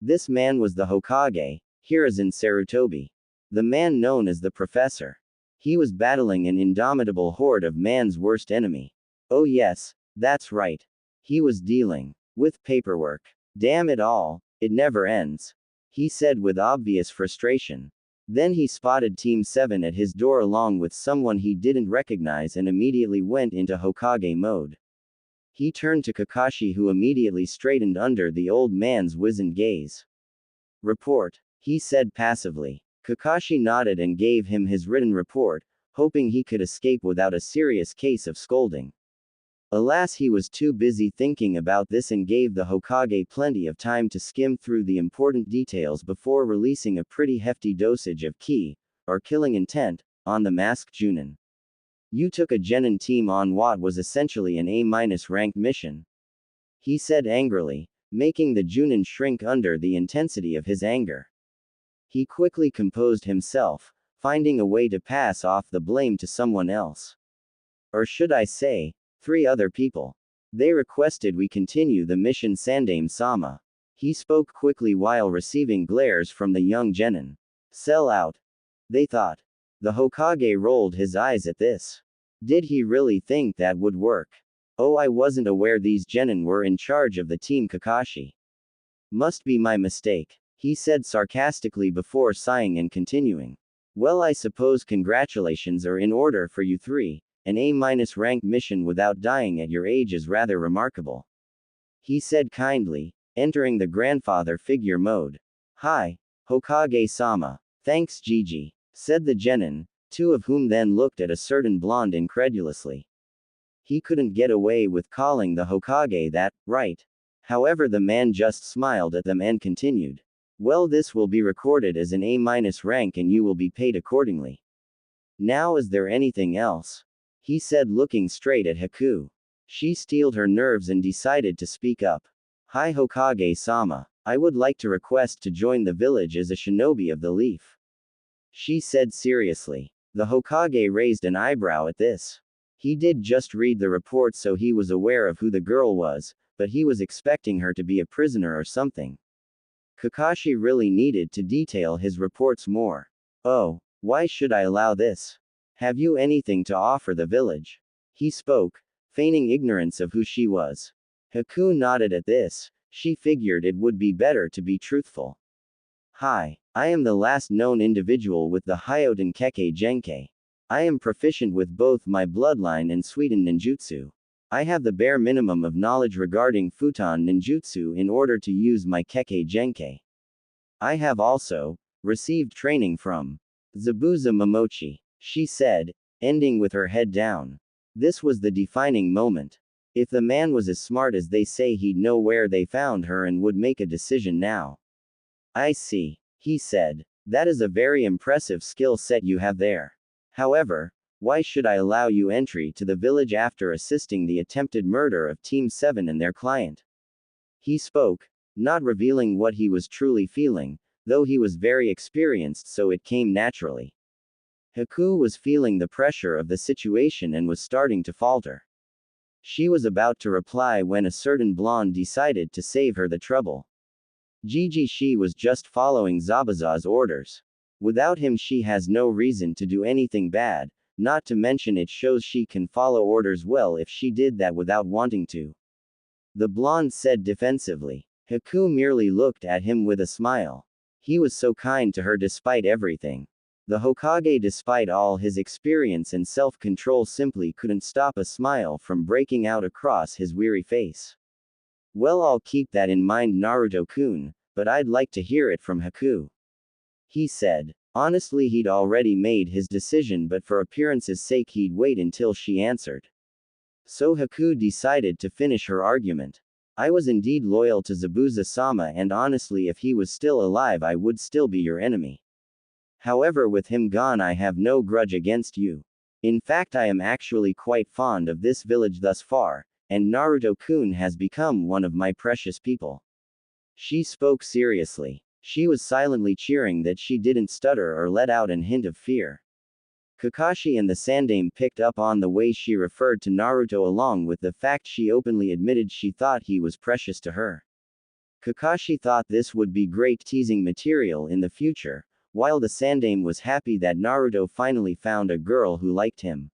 This man was the Hokage, Hiruzen Sarutobi. The man known as the Professor. He was battling an indomitable horde of man's worst enemy. Oh yes, that's right. He was dealing with paperwork. Damn it all, it never ends. He said with obvious frustration. Then he spotted Team 7 at his door along with someone he didn't recognize and immediately went into Hokage mode. He turned to Kakashi who immediately straightened under the old man's wizened gaze. Report, he said passively. Kakashi nodded and gave him his written report, hoping he could escape without a serious case of scolding. Alas, he was too busy thinking about this and gave the Hokage plenty of time to skim through the important details before releasing a pretty hefty dosage of ki, or killing intent, on the masked Junin. You took a genin team on what was essentially an A-ranked mission. He said angrily, making the Junin shrink under the intensity of his anger. He quickly composed himself, finding a way to pass off the blame to someone else. Or should I say, 3 other people. They requested we continue the mission Sandaime-sama. He spoke quickly while receiving glares from the young genin. Sell out. They thought. The Hokage rolled his eyes at this. Did he really think that would work? Oh, I wasn't aware these genin were in charge of the team Kakashi. Must be my mistake. He said sarcastically before sighing and continuing. Well, I suppose congratulations are in order for you 3. An A-ranked mission without dying at your age is rather remarkable. He said kindly, entering the grandfather figure mode. Hi, Hokage-sama. Thanks Gigi, said the genin, 2 of whom then looked at a certain blonde incredulously. He couldn't get away with calling the Hokage that, right? However, the man just smiled at them and continued. Well, this will be recorded as an A- rank and you will be paid accordingly. Now, is there anything else? He said looking straight at Haku. She steeled her nerves and decided to speak up. Hi Hokage-sama, I would like to request to join the village as a shinobi of the leaf. She said seriously. The Hokage raised an eyebrow at this. He did just read the report so he was aware of who the girl was, but he was expecting her to be a prisoner or something. Kakashi really needed to detail his reports more. Oh, why should I allow this? Have you anything to offer the village? He spoke, feigning ignorance of who she was. Haku nodded at this. She figured it would be better to be truthful. Hi, I am the last known individual with the Hyoten Kekkei Genkai. I am proficient with both my bloodline and Suiten ninjutsu. I have the bare minimum of knowledge regarding Futon ninjutsu in order to use my Kekkei Genkai. I have also received training from Zabuza Momochi. She said, ending with her head down. This was the defining moment. If the man was as smart as they say, he'd know where they found her and would make a decision now. I see, he said. That is a very impressive skill set you have there. However, why should I allow you entry to the village after assisting the attempted murder of Team 7 and their client? He spoke, not revealing what he was truly feeling, though he was very experienced so it came naturally. Haku was feeling the pressure of the situation and was starting to falter. She was about to reply when a certain blonde decided to save her the trouble. Gigi, she was just following Zabuza's orders. Without him she has no reason to do anything bad, not to mention it shows she can follow orders well if she did that without wanting to. The blonde said defensively. Haku merely looked at him with a smile. He was so kind to her despite everything. The Hokage, despite all his experience and self-control, simply couldn't stop a smile from breaking out across his weary face. Well, I'll keep that in mind Naruto-kun, but I'd like to hear it from Haku. He said. Honestly, he'd already made his decision, but for appearance's sake he'd wait until she answered. So Haku decided to finish her argument. I was indeed loyal to Zabuza-sama, and honestly, if he was still alive, I would still be your enemy. However, with him gone, I have no grudge against you. In fact, I am actually quite fond of this village thus far, and Naruto-kun has become one of my precious people. She spoke seriously. She was silently cheering that she didn't stutter or let out an hint of fear. Kakashi and the Sandaime picked up on the way she referred to Naruto, along with the fact she openly admitted she thought he was precious to her. Kakashi thought this would be great teasing material in the future, while the Sandaime was happy that Naruto finally found a girl who liked him.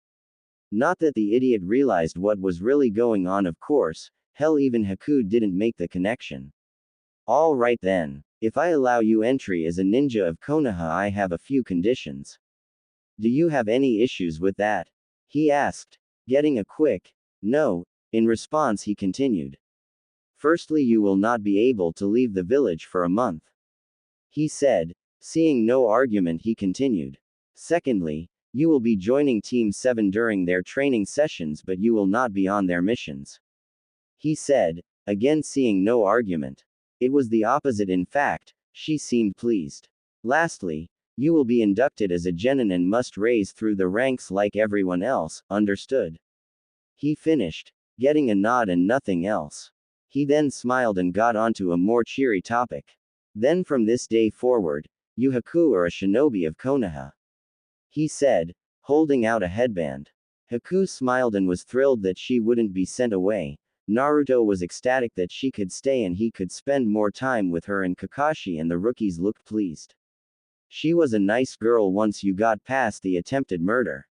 Not that the idiot realized what was really going on, of course, hell, even Haku didn't make the connection. All right then. If I allow you entry as a ninja of Konoha, I have a few conditions. Do you have any issues with that? He asked. Getting a quick no in response, he continued. Firstly, you will not be able to leave the village for a month. He said. Seeing no argument, he continued. Secondly, you will be joining Team 7 during their training sessions, but you will not be on their missions. He said. Again, seeing no argument. It was the opposite, in fact, she seemed pleased. Lastly, you will be inducted as a genin and must raise through the ranks like everyone else, understood? He finished, getting a nod and nothing else. He then smiled and got onto a more cheery topic. Then from this day forward, you Haku are a shinobi of Konoha. He said, holding out a headband. Haku smiled and was thrilled that she wouldn't be sent away. Naruto was ecstatic that she could stay and he could spend more time with her, and Kakashi and the rookies looked pleased. She was a nice girl once you got past the attempted murder.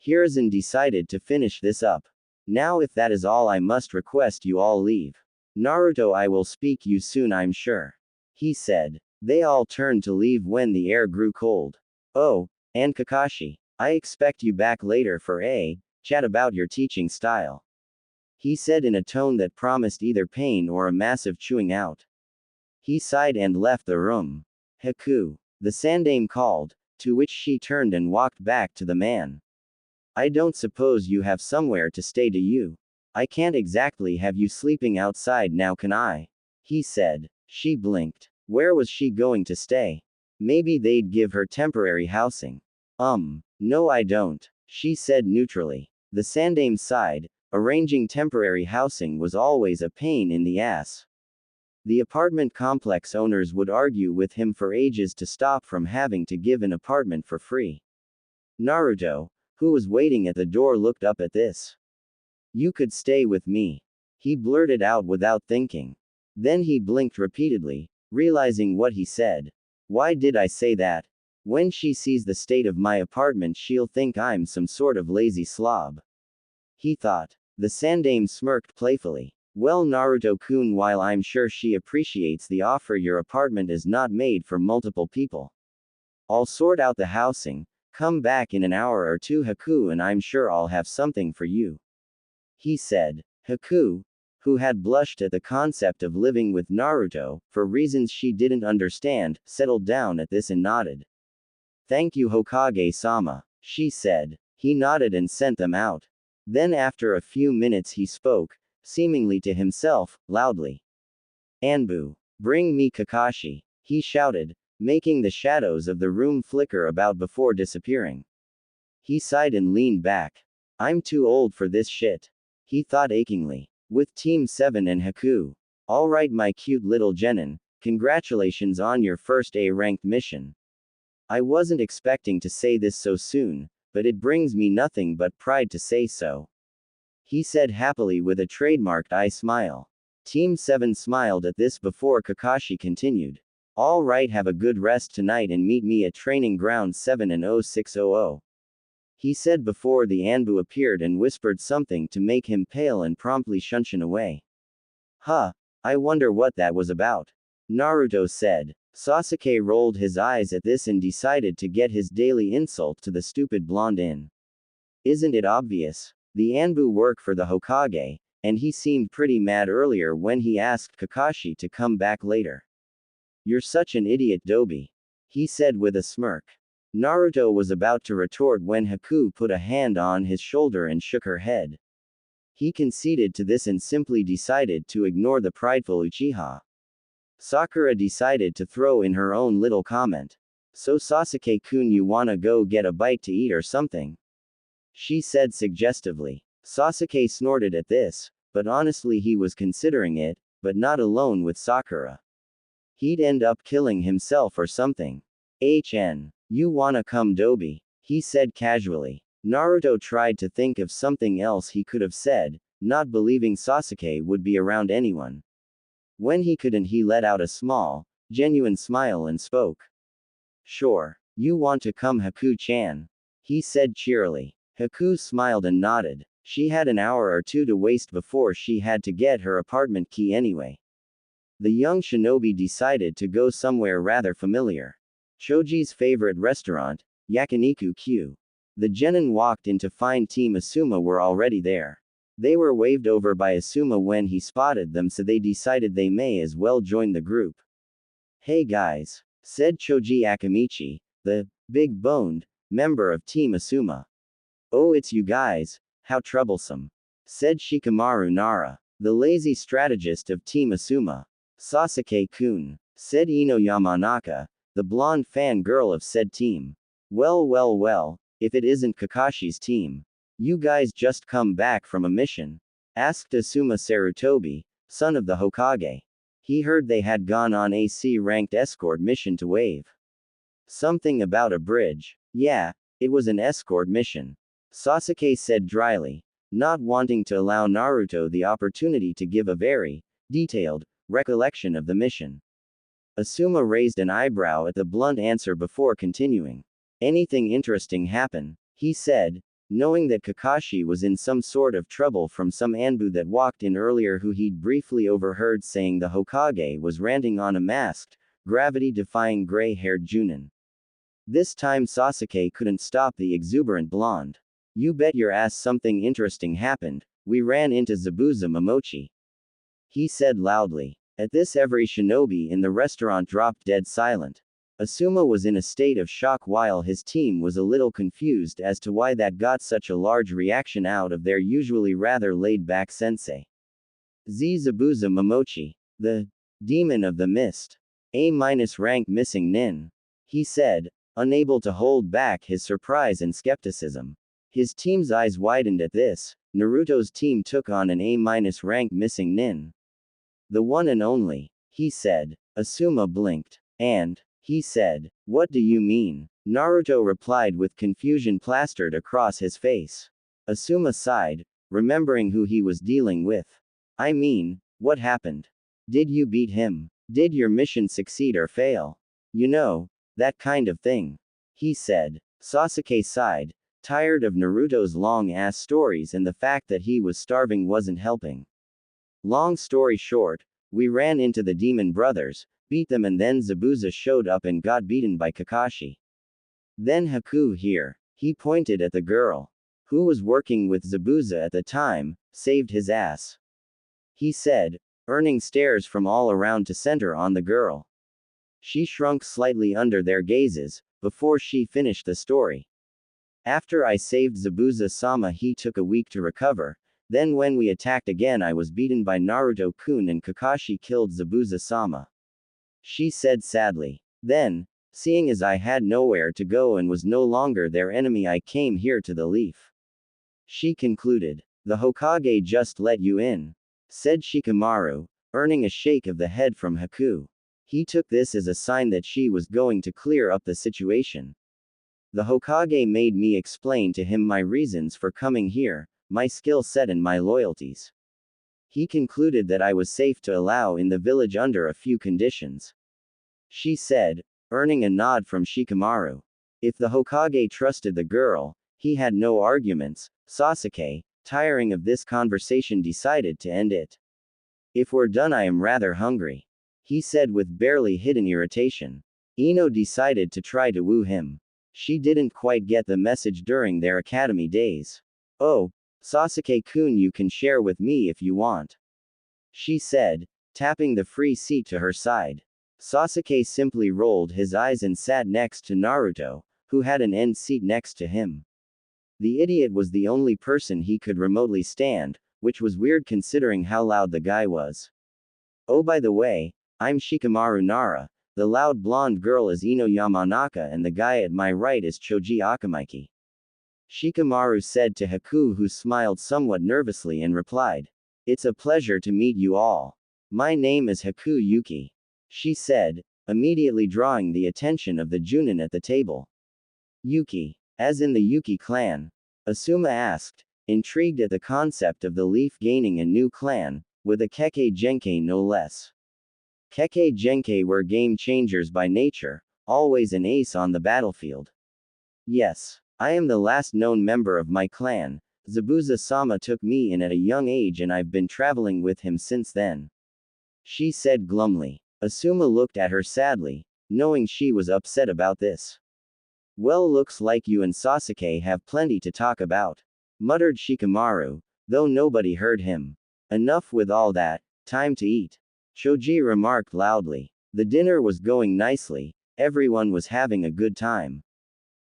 Hiruzen decided to finish this up. Now, if that is all, I must request you all leave. Naruto, I will speak you soon, I'm sure. He said. They all turned to leave when the air grew cold. Oh, and Kakashi, I expect you back later for a chat about your teaching style. He said in a tone that promised either pain or a massive chewing out. He sighed and left the room. Haku, the Sandaime called, to which she turned and walked back to the man. I don't suppose you have somewhere to stay, do you? I can't exactly have you sleeping outside now, can I? He said. She blinked. Where was she going to stay? Maybe they'd give her temporary housing. No, I don't, she said neutrally. The Sandaime sighed. Arranging temporary housing was always a pain in the ass. The apartment complex owners would argue with him for ages to stop from having to give an apartment for free. Naruto, who was waiting at the door, looked up at this. You could stay with me. He blurted out without thinking. Then he blinked repeatedly, realizing what he said. Why did I say that? When she sees the state of my apartment, she'll think I'm some sort of lazy slob. He thought. The Sandaime smirked playfully. Well, Naruto-kun, while I'm sure she appreciates the offer, your apartment is not made for multiple people. I'll sort out the housing. Come back in an hour or two, Haku, and I'm sure I'll have something for you. He said. Haku, who had blushed at the concept of living with Naruto, for reasons she didn't understand, settled down at this and nodded. Thank you, Hokage-sama, she said. He nodded and sent them out. Then after a few minutes he spoke, seemingly to himself, loudly. Anbu, bring me Kakashi, he shouted, making the shadows of the room flicker about before disappearing. He sighed and leaned back. I'm too old for this shit, he thought achingly. With Team 7 and Haku. Alright, my cute little genin, congratulations on your first A-ranked mission. I wasn't expecting to say this so soon, but it brings me nothing but pride to say so. He said happily with a trademarked eye smile. Team 7 smiled at this before Kakashi continued. All right, have a good rest tonight and meet me at training ground 7 and 0600. He said before the Anbu appeared and whispered something to make him pale and promptly shunshin away. Huh, I wonder what that was about. Naruto said. Sasuke rolled his eyes at this and decided to get his daily insult to the stupid blonde in. Isn't it obvious? The Anbu work for the Hokage, and he seemed pretty mad earlier when he asked Kakashi to come back later. You're such an idiot, Dobi, he said with a smirk. Naruto was about to retort when Haku put a hand on his shoulder and shook her head. He conceded to this and simply decided to ignore the prideful Uchiha. Sakura decided to throw in her own little comment. So Sasuke-kun, you wanna go get a bite to eat or something? She said suggestively. Sasuke snorted at this, but honestly he was considering it, but not alone with Sakura. He'd end up killing himself or something. You wanna come Dobi? He said casually. Naruto tried to think of something else he could have said, not believing Sasuke would be around anyone. When he couldn't, he let out a small, genuine smile and spoke. Sure. You want to come, Haku-chan? He said cheerily. Haku smiled and nodded. She had an hour or two to waste before she had to get her apartment key anyway. The young shinobi decided to go somewhere rather familiar. Choji's favorite restaurant, Yakiniku Q. The genin walked in to find Team Asuma were already there. They were waved over by Asuma when he spotted them, so they decided they may as well join the group. Hey guys, said Choji Akamichi, the big-boned member of Team Asuma. Oh, it's you guys, how troublesome, said Shikamaru Nara, the lazy strategist of Team Asuma. Sasuke-kun, said Ino Yamanaka, the blonde fan girl of said team. Well, if it isn't Kakashi's team. You guys just come back from a mission? Asked Asuma Sarutobi, son of the Hokage. He heard they had gone on a C-ranked escort mission to Wave. Something about a bridge. Yeah, it was an escort mission. Sasuke said dryly, not wanting to allow Naruto the opportunity to give a very detailed recollection of the mission. Asuma raised an eyebrow at the blunt answer before continuing. Anything interesting happen? He said, knowing that Kakashi was in some sort of trouble from some Anbu that walked in earlier who he'd briefly overheard saying the Hokage was ranting on a masked, gravity-defying gray-haired Junin. This time Sasuke couldn't stop the exuberant blonde. You bet your ass something interesting happened. We ran into Zabuza Momochi. He said loudly. At this, every shinobi in the restaurant dropped dead silent. Asuma was in a state of shock while his team was a little confused as to why that got such a large reaction out of their usually rather laid-back sensei. Zabuza Momochi, the demon of the mist. A-rank missing nin. He said, unable to hold back his surprise and skepticism. His team's eyes widened at this. Naruto's team took on an A-rank missing nin. The one and only, he said. Asuma blinked. And, he said, what do you mean? Naruto replied with confusion plastered across his face. Asuma sighed, remembering who he was dealing with. I mean, what happened? Did you beat him? Did your mission succeed or fail? You know, that kind of thing. He said. Sasuke sighed, tired of Naruto's long-ass stories and the fact that he was starving wasn't helping. Long story short, we ran into the demon brothers, beat them, and then Zabuza showed up and got beaten by Kakashi. Then Haku here, he pointed at the girl, who was working with Zabuza at the time, saved his ass. He said, earning stares from all around to center on the girl. She shrunk slightly under their gazes, before she finished the story. After I saved Zabuza-sama, he took a week to recover. Then when we attacked again, I was beaten by Naruto-kun and Kakashi killed Zabuza-sama. She said sadly. Then, seeing as I had nowhere to go and was no longer their enemy, I came here to the Leaf. She concluded. The Hokage just let you in, said Shikamaru, earning a shake of the head from Haku. He took this as a sign that she was going to clear up the situation. The Hokage made me explain to him my reasons for coming here, my skill set and my loyalties. He concluded that I was safe to allow in the village under a few conditions. She said, earning a nod from Shikamaru. If the Hokage trusted the girl, he had no arguments. Sasuke, tiring of this conversation, decided to end it. If we're done, I am rather hungry, he said with barely hidden irritation. Ino decided to try to woo him. She didn't quite get the message during their academy days. Oh, Sasuke-kun, you can share with me if you want, she said, tapping the free seat to her side. Sasuke simply rolled his eyes and sat next to Naruto, who had an end seat next to him. The idiot was the only person he could remotely stand, which was weird considering how loud the guy was. Oh, by the way, I'm Shikamaru Nara. The loud blonde girl is Ino Yamanaka and the guy at my right is Choji Akamaiki. Shikamaru said to Haku, who smiled somewhat nervously and replied, "It's a pleasure to meet you all. My name is Haku Yuki," she said, immediately drawing the attention of the Junin at the table. Yuki, as in the Yuki clan? Asuma asked, intrigued at the concept of the Leaf gaining a new clan, with a Kekkei Genkai no less. Kekkei Genkai were game changers by nature, always an ace on the battlefield. Yes, I am the last known member of my clan. Zabuza-sama took me in at a young age and I've been traveling with him since then, she said glumly. Asuma looked at her sadly, knowing she was upset about this. Well, looks like you and Sasuke have plenty to talk about, muttered Shikamaru, though nobody heard him. Enough with all that, time to eat, Choji remarked loudly. The dinner was going nicely, everyone was having a good time.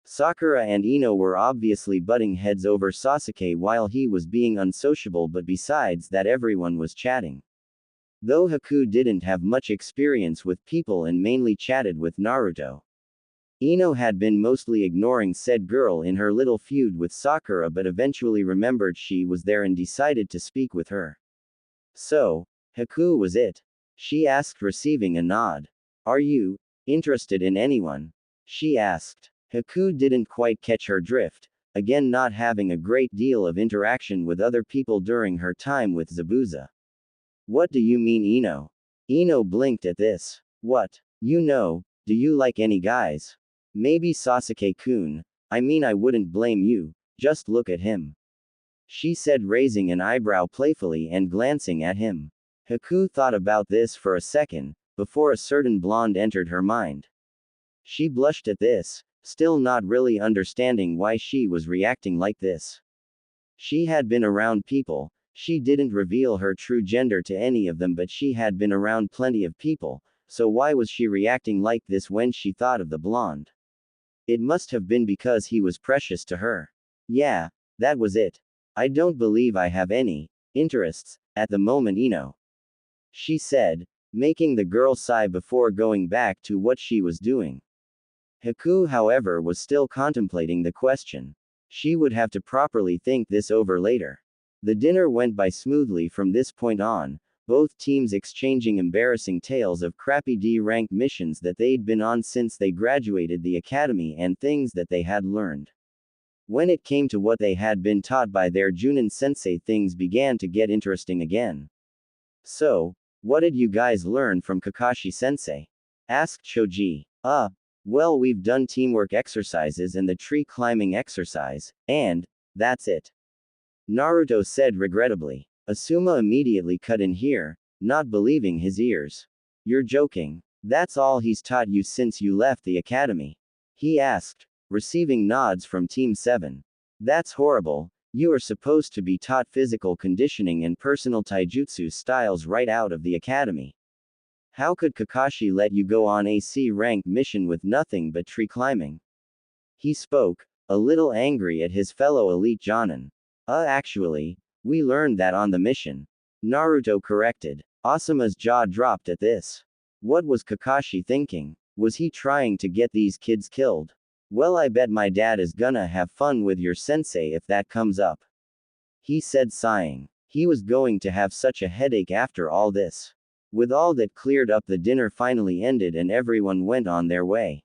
Sakura and Ino were obviously butting heads over Sasuke while he was being unsociable, but besides that everyone was chatting. Though Haku didn't have much experience with people and mainly chatted with Naruto. Ino had been mostly ignoring said girl in her little feud with Sakura, but eventually remembered she was there and decided to speak with her. So, Haku was it? She asked, receiving a nod. Are you interested in anyone? She asked. Haku didn't quite catch her drift, again not having a great deal of interaction with other people during her time with Zabuza. What do you mean, Ino? Ino blinked at this. What? You know, do you like any guys? Maybe Sasuke-kun. I mean, I wouldn't blame you, just look at him, she said, raising an eyebrow playfully and glancing at him. Haku thought about this for a second, before a certain blonde entered her mind. She blushed at this, still not really understanding why she was reacting like this. She had been around people. She didn't reveal her true gender to any of them, but she had been around plenty of people, so why was she reacting like this when she thought of the blonde? It must have been because he was precious to her. Yeah, that was it. I don't believe I have any interests at the moment, Ino, she said, making the girl sigh before going back to what she was doing. Haku, however, was still contemplating the question. She would have to properly think this over later. The dinner went by smoothly from this point on, both teams exchanging embarrassing tales of crappy D-rank missions that they'd been on since they graduated the academy and things that they had learned. When it came to what they had been taught by their Junin sensei, things began to get interesting again. So, what did you guys learn from Kakashi sensei? Asked Choji. Well, we've done teamwork exercises and the tree climbing exercise, and that's it, Naruto said regrettably. Asuma immediately cut in here, not believing his ears. You're joking. That's all he's taught you since you left the academy? He asked, receiving nods from Team 7. That's horrible. You are supposed to be taught physical conditioning and personal taijutsu styles right out of the academy. How could Kakashi let you go on a C-rank mission with nothing but tree climbing? He spoke, a little angry at his fellow elite Jonin. Actually, we learned that on the mission, Naruto corrected. Asuma's jaw dropped at this. What was Kakashi thinking? Was he trying to get these kids killed? Well, I bet my dad is gonna have fun with your sensei if that comes up, he said, sighing. He was going to have such a headache after all this. With all that cleared up, the dinner finally ended and everyone went on their way.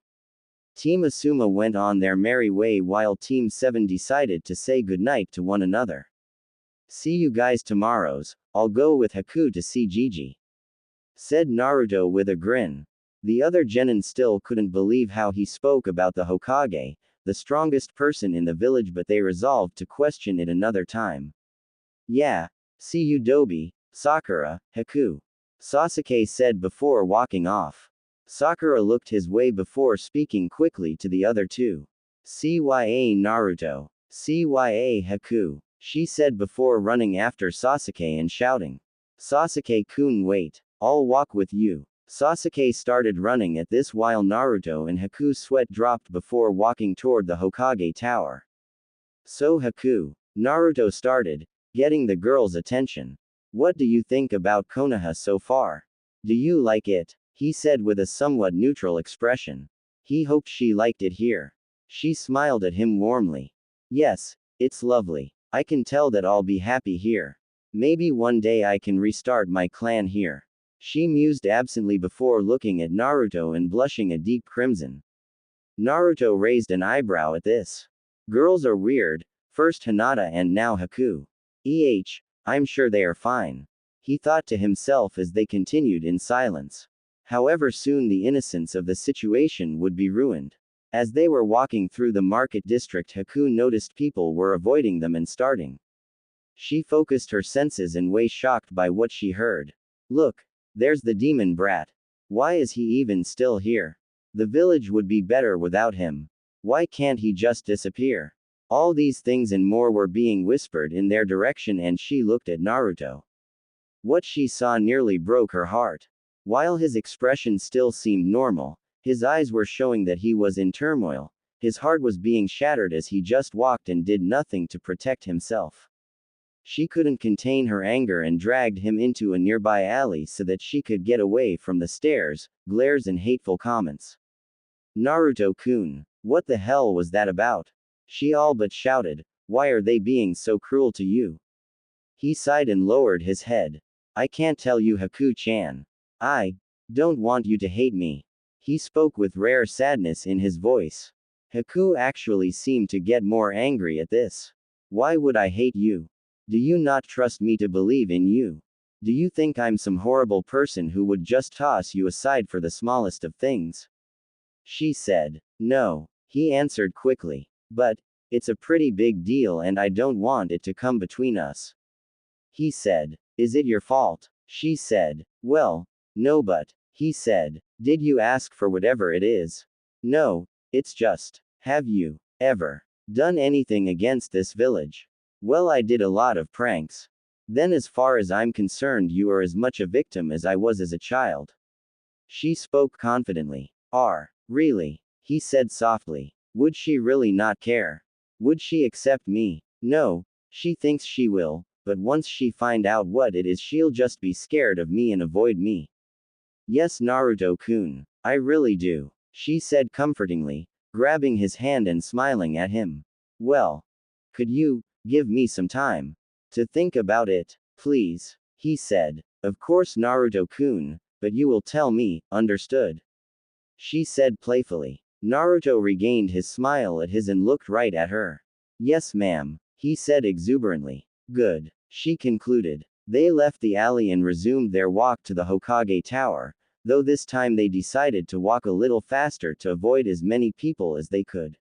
Team Asuma went on their merry way while Team 7 decided to say goodnight to one another. See you guys tomorrows, I'll go with Haku to see Gigi, said Naruto with a grin. The other genin still couldn't believe how he spoke about the Hokage, the strongest person in the village, but they resolved to question it another time. Yeah, see you Dobi, Sakura, Haku, Sasuke said before walking off. Sakura looked his way before speaking quickly to the other two. CYA Naruto. CYA Haku, she said before running after Sasuke and shouting. Sasuke-kun, wait. I'll walk with you. Sasuke started running at this while Naruto and Haku's sweat dropped before walking toward the Hokage tower. So Haku, Naruto started, getting the girl's attention. What do you think about Konoha so far? Do you like it? He said with a somewhat neutral expression. He hoped she liked it here. She smiled at him warmly. Yes, it's lovely. I can tell that I'll be happy here. Maybe one day I can restart my clan here. She mused absently before looking at Naruto and blushing a deep crimson. Naruto raised an eyebrow at this. Girls are weird, first Hinata and now Haku. I'm sure they are fine. He thought to himself as they continued in silence. However, soon the innocence of the situation would be ruined. As they were walking through the market district, Haku noticed people were avoiding them and starting. She focused her senses and was shocked by what she heard. Look, there's the demon brat. Why is he even still here? The village would be better without him. Why can't he just disappear? All these things and more were being whispered in their direction, and she looked at Naruto. What she saw nearly broke her heart. While his expression still seemed normal, his eyes were showing that he was in turmoil. His heart was being shattered as he just walked and did nothing to protect himself. She couldn't contain her anger and dragged him into a nearby alley so that she could get away from the stares, glares, and hateful comments. Naruto-kun, what the hell was that about? She all but shouted. Why are they being so cruel to you? He sighed and lowered his head. I can't tell you, Haku-chan. I don't want you to hate me. He spoke with rare sadness in his voice. Haku actually seemed to get more angry at this. Why would I hate you? Do you not trust me to believe in you? Do you think I'm some horrible person who would just toss you aside for the smallest of things? She said. No. He answered quickly. But it's a pretty big deal and I don't want it to come between us. He said. Is it your fault? She said. Well, no, but, he said. Did you ask for whatever it is? No, it's just. Have you ever done anything against this village? Well, I did a lot of pranks. Then as far as I'm concerned, you are as much a victim as I was as a child. She spoke confidently. Really? He said softly. Would she really not care? Would she accept me? No, she thinks she will, but once she find out what it is, she'll just be scared of me and avoid me. Yes, Naruto-kun, I really do, she said comfortingly, grabbing his hand and smiling at him. Well, could you give me some time to think about it, please? He said. Of course, Naruto-kun, but you will tell me, understood? She said playfully. Naruto regained his smile at his and looked right at her. Yes, ma'am, he said exuberantly. Good, she concluded. They left the alley and resumed their walk to the Hokage Tower, though this time they decided to walk a little faster to avoid as many people as they could.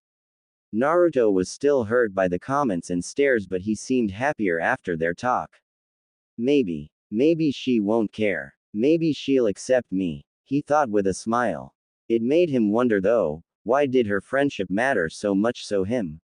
Naruto was still hurt by the comments and stares, but he seemed happier after their talk. Maybe she won't care. Maybe she'll accept me, he thought with a smile. It made him wonder though, why did her friendship matter so much so him?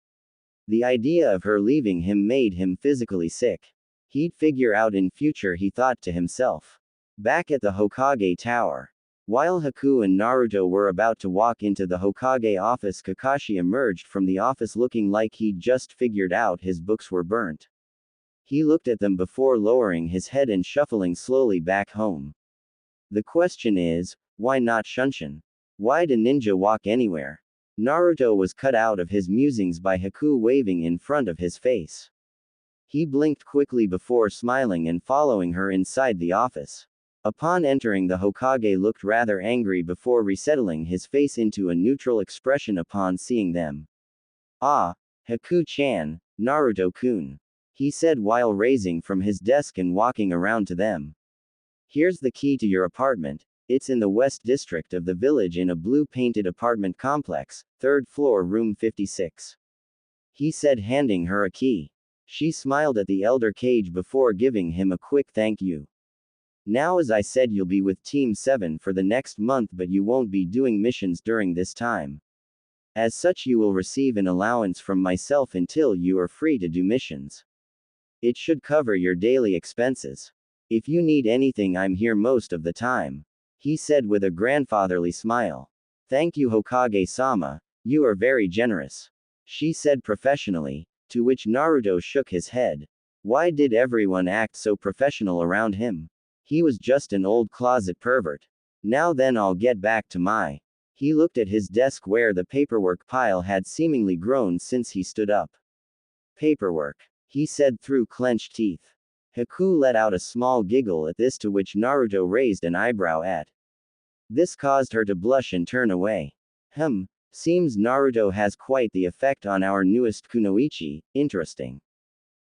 The idea of her leaving him made him physically sick. He'd figure out in future, he thought to himself. Back at the Hokage Tower. While Haku and Naruto were about to walk into the Hokage office, Kakashi emerged from the office looking like he'd just figured out his books were burnt. He looked at them before lowering his head and shuffling slowly back home. The question is, why not Shunshin? Why'd a ninja walk anywhere? Naruto was cut out of his musings by Haku waving in front of his face. He blinked quickly before smiling and following her inside the office. Upon entering, the Hokage looked rather angry before resettling his face into a neutral expression upon seeing them. Ah, Haku-chan, Naruto-kun, he said while raising from his desk and walking around to them. Here's the key to your apartment. It's in the west district of the village in a blue-painted apartment complex, 3rd floor, room 56. He said, handing her a key. She smiled at the elder Kage before giving him a quick thank you. Now, as I said, you'll be with Team 7 for the next month, but you won't be doing missions during this time. As such, you will receive an allowance from myself until you are free to do missions. It should cover your daily expenses. If you need anything, I'm here most of the time, he said with a grandfatherly smile. Thank you, Hokage-sama, you are very generous, she said professionally, to which Naruto shook his head. Why did everyone act so professional around him? He was just an old closet pervert. Now then, I'll get back to my. He looked at his desk where the paperwork pile had seemingly grown since he stood up. Paperwork, he said through clenched teeth. Haku let out a small giggle at this, to which Naruto raised an eyebrow at. This caused her to blush and turn away. Seems Naruto has quite the effect on our newest kunoichi, interesting.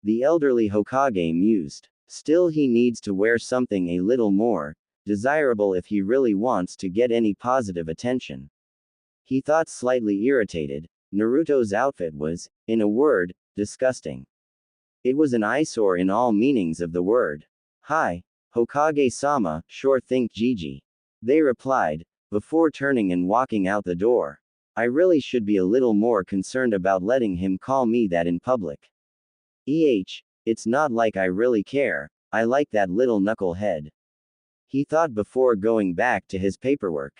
The elderly Hokage mused. Still, he needs to wear something a little more desirable if he really wants to get any positive attention. He thought, slightly irritated. Naruto's outfit was, in a word, disgusting. It was an eyesore in all meanings of the word. Hi, Hokage-sama, sure think Gigi. They replied, before turning and walking out the door. I really should be a little more concerned about letting him call me that in public. It's not like I really care, I like that little knucklehead. He thought before going back to his paperwork.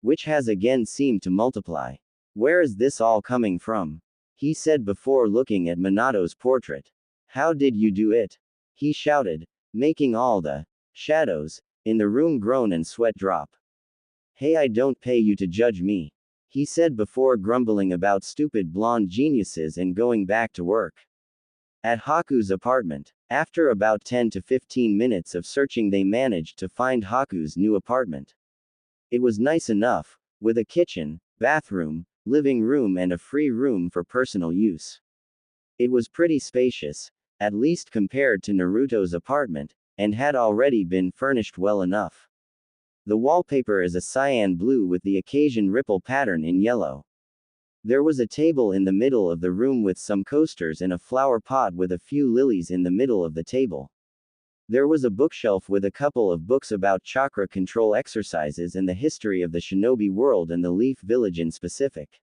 Which has again seemed to multiply. Where is this all coming from? He said before looking at Minato's portrait. How did you do it? He shouted, making all the shadows in the room groan and sweat drop. Hey, I don't pay you to judge me. He said before grumbling about stupid blonde geniuses and going back to work. At Haku's apartment, after about 10 to 15 minutes of searching, they managed to find Haku's new apartment. It was nice enough, with a kitchen, bathroom, living room and a free room for personal use. It was pretty spacious, at least compared to Naruto's apartment, and had already been furnished well enough. The wallpaper is a cyan blue with the occasion ripple pattern in yellow. There was a table in the middle of the room with some coasters and a flower pot with a few lilies in the middle of the table. There was a bookshelf with a couple of books about chakra control exercises and the history of the shinobi world and the Leaf Village in specific.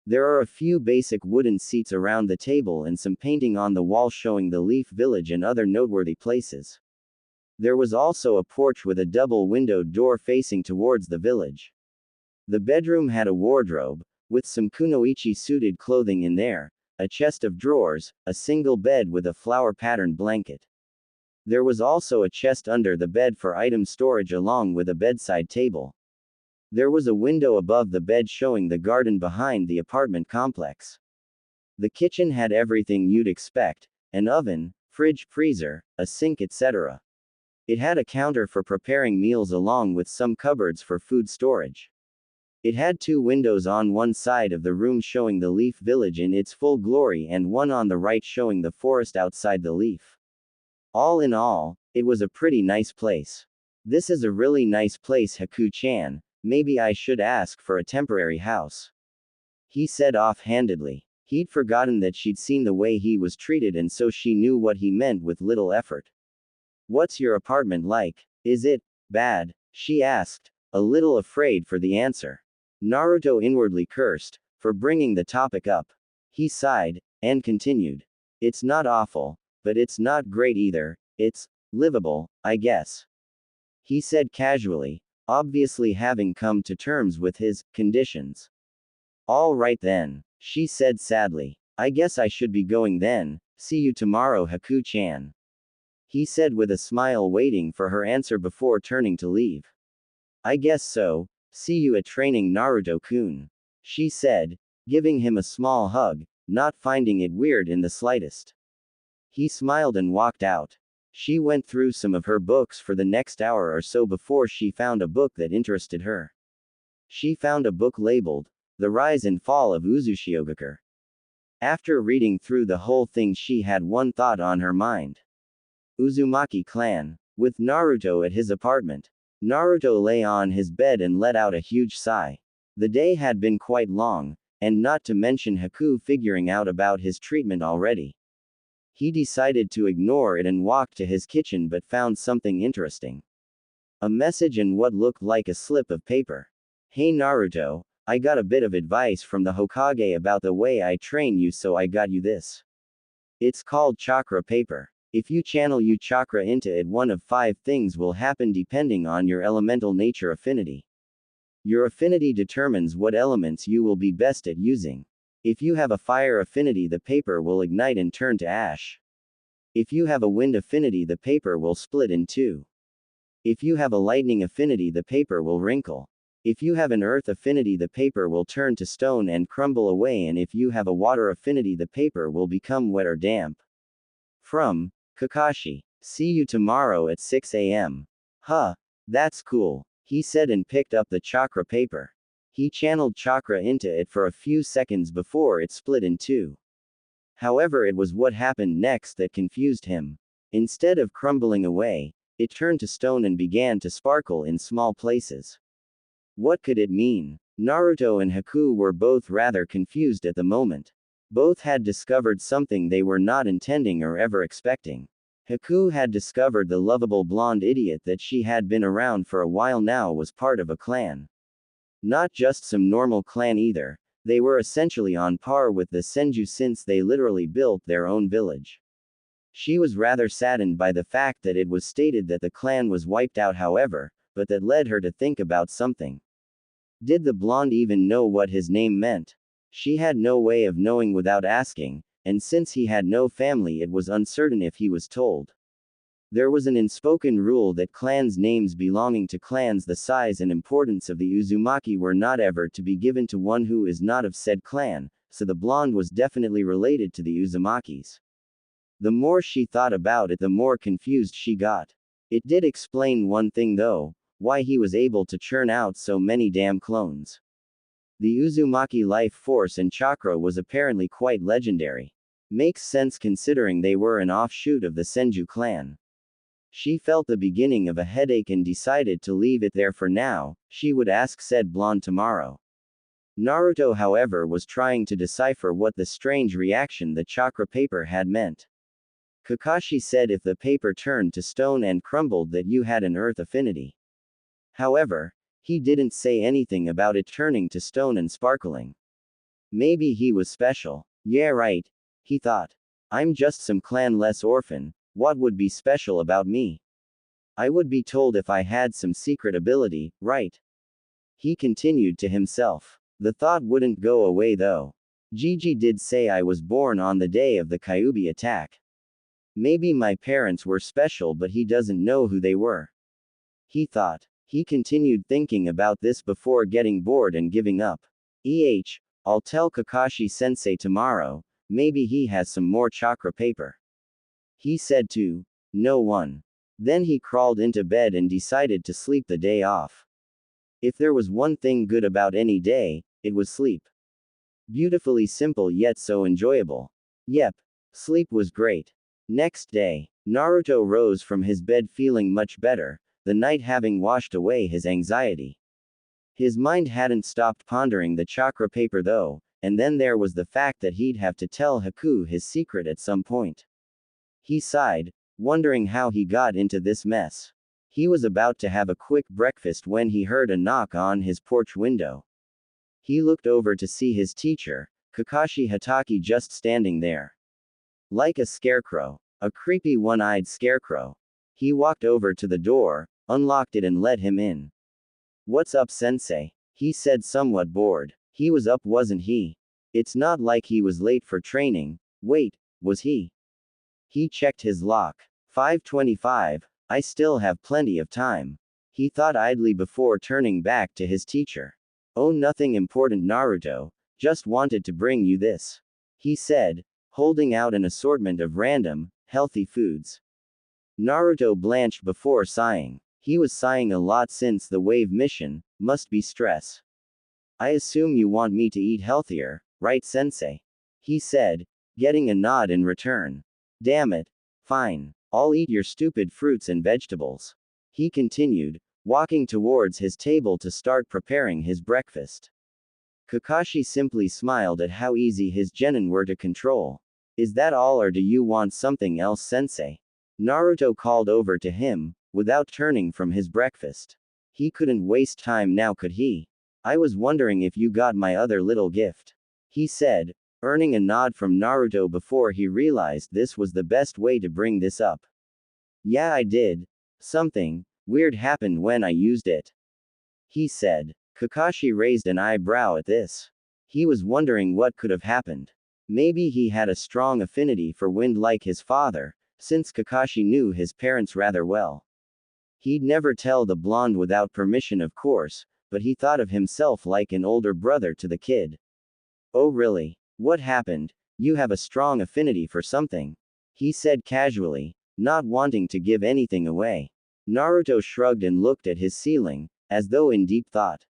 There are a few basic wooden seats around the table and some painting on the wall showing the Leaf Village and other noteworthy places. There was also a porch with a double-windowed door facing towards the village. The bedroom had a wardrobe, with some kunoichi-suited clothing in there, a chest of drawers, a single bed with a flower-patterned blanket. There was also a chest under the bed for item storage along with a bedside table. There was a window above the bed showing the garden behind the apartment complex. The kitchen had everything you'd expect, an oven, fridge, freezer, a sink, etc. It had a counter for preparing meals along with some cupboards for food storage. It had two windows on one side of the room showing the Leaf Village in its full glory and one on the right showing the forest outside the Leaf. All in all, it was a pretty nice place. This is a really nice place, Haku-chan, maybe I should ask for a temporary house. He said offhandedly. He'd forgotten that she'd seen the way he was treated and so she knew what he meant with little effort. What's your apartment like? Is it bad? She asked, a little afraid for the answer. Naruto inwardly cursed for bringing the topic up. He sighed and continued. It's not awful, but it's not great either. It's livable, I guess. He said casually, obviously having come to terms with his conditions. All right then, she said sadly. I guess I should be going then. See you tomorrow, Haku-chan. He said with a smile, waiting for her answer before turning to leave. I guess so. See you at training, Naruto-kun. She said, giving him a small hug, not finding it weird in the slightest. He smiled and walked out. She went through some of her books for the next hour or so before she found a book that interested her. She found a book labeled, The Rise and Fall of Uzushiogakure. After reading through the whole thing, she had one thought on her mind. Uzumaki clan. With Naruto at his apartment. Naruto lay on his bed and let out a huge sigh. The day had been quite long, and not to mention Haku figuring out about his treatment already. He decided to ignore it and walk to his kitchen but found something interesting. A message and what looked like a slip of paper. Hey Naruto, I got a bit of advice from the Hokage about the way I train you, so I got you this. It's called chakra paper. If you channel your chakra into it, one of 5 things will happen depending on your elemental nature affinity. Your affinity determines what elements you will be best at using. If you have a fire affinity, the paper will ignite and turn to ash. If you have a wind affinity, the paper will split in two. If you have a lightning affinity, the paper will wrinkle. If you have an earth affinity, the paper will turn to stone and crumble away, and if you have a water affinity, the paper will become wet or damp. From Kakashi. See you tomorrow at 6 a.m. Huh, that's cool, he said and picked up the chakra paper. He channeled chakra into it for a few seconds before it split in two. However, it was what happened next that confused him. Instead of crumbling away, it turned to stone and began to sparkle in small places. What could it mean? Naruto and Haku were both rather confused at the moment. Both had discovered something they were not intending or ever expecting. Haku had discovered the lovable blonde idiot that she had been around for a while now was part of a clan. Not just some normal clan either, they were essentially on par with the Senju since they literally built their own village. She was rather saddened by the fact that it was stated that the clan was wiped out, however, but that led her to think about something. Did the blonde even know what his name meant? She had no way of knowing without asking, and since he had no family, it was uncertain if he was told. There was an unspoken rule that clans' names belonging to clans the size and importance of the Uzumaki were not ever to be given to one who is not of said clan, so the blonde was definitely related to the Uzumakis. The more she thought about it, the more confused she got. It did explain one thing though, why he was able to churn out so many damn clones. The Uzumaki life force and chakra was apparently quite legendary. Makes sense considering they were an offshoot of the Senju clan. She felt the beginning of a headache and decided to leave it there for now. She would ask said blonde tomorrow. Naruto, however, was trying to decipher what the strange reaction the chakra paper had meant. Kakashi said if the paper turned to stone and crumbled that you had an earth affinity. However, he didn't say anything about it turning to stone and sparkling. Maybe he was special. Yeah, right, he thought. I'm just some clan-less orphan, what would be special about me? I would be told if I had some secret ability, right? He continued to himself. The thought wouldn't go away though. Gigi did say I was born on the day of the Kyuubi attack. Maybe my parents were special, but he doesn't know who they were. He thought. He continued thinking about this before getting bored and giving up. I'll tell Kakashi-sensei tomorrow, maybe he has some more chakra paper. He said to no one. Then he crawled into bed and decided to sleep the day off. If there was one thing good about any day, it was sleep. Beautifully simple yet so enjoyable. Yep, sleep was great. Next day, Naruto rose from his bed feeling much better, the night having washed away his anxiety. His mind hadn't stopped pondering the chakra paper though, and then there was the fact that he'd have to tell Haku his secret at some point. He sighed, wondering how he got into this mess. He was about to have a quick breakfast when he heard a knock on his porch window. He looked over to see his teacher, Kakashi Hatake, just standing there. Like a scarecrow. A creepy one-eyed scarecrow. He walked over to the door, unlocked it and let him in. What's up, sensei? He said, somewhat bored. He was up, wasn't he? It's not like he was late for training. Wait, was he? He checked his lock. 5:25, I still have plenty of time. He thought idly before turning back to his teacher. Oh, nothing important, Naruto, just wanted to bring you this. He said, holding out an assortment of random, healthy foods. Naruto blanched before sighing. He was sighing a lot since the wave mission, must be stress. I assume you want me to eat healthier, right, sensei? He said, getting a nod in return. Damn it. Fine. I'll eat your stupid fruits and vegetables. He continued, walking towards his table to start preparing his breakfast. Kakashi simply smiled at how easy his genin were to control. Is that all, or do you want something else, sensei? Naruto called over to him, without turning from his breakfast. He couldn't waste time now, could he? I was wondering if you got my other little gift. He said, earning a nod from Naruto before he realized this was the best way to bring this up. Yeah, I did. Something weird happened when I used it. He said. Kakashi raised an eyebrow at this. He was wondering what could have happened. Maybe he had a strong affinity for wind like his father, since Kakashi knew his parents rather well. He'd never tell the blonde without permission, of course, but he thought of himself like an older brother to the kid. Oh really? What happened? You have a strong affinity for something? He said casually, not wanting to give anything away. Naruto shrugged and looked at his ceiling, as though in deep thought.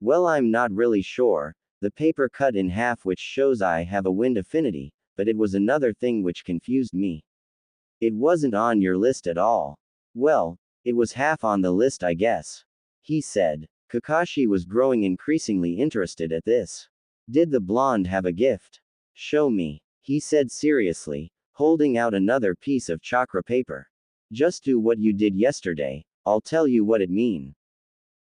Well, I'm not really sure. The paper cut in half which shows I have a wind affinity, but it was another thing which confused me. It wasn't on your list at all. Well, it was half on the list, I guess. He said. Kakashi was growing increasingly interested at this. Did the blonde have a gift? Show me, he said seriously, holding out another piece of chakra paper. Just do what you did yesterday, I'll tell you what it mean.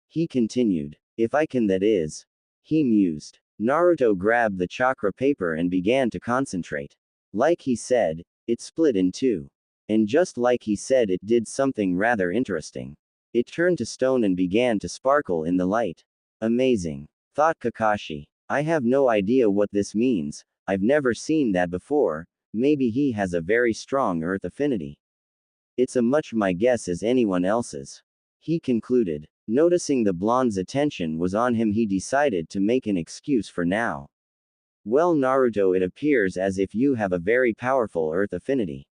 He continued. If I can, that is. He mused. Naruto grabbed the chakra paper and began to concentrate. Like he said, it split in two. And just like he said, it did something rather interesting. It turned to stone and began to sparkle in the light. Amazing, thought Kakashi. I have no idea what this means, I've never seen that before, maybe he has a very strong earth affinity. It's as much my guess as anyone else's. He concluded. Noticing the blonde's attention was on him, he decided to make an excuse for now. Well, Naruto, it appears as if you have a very powerful earth affinity.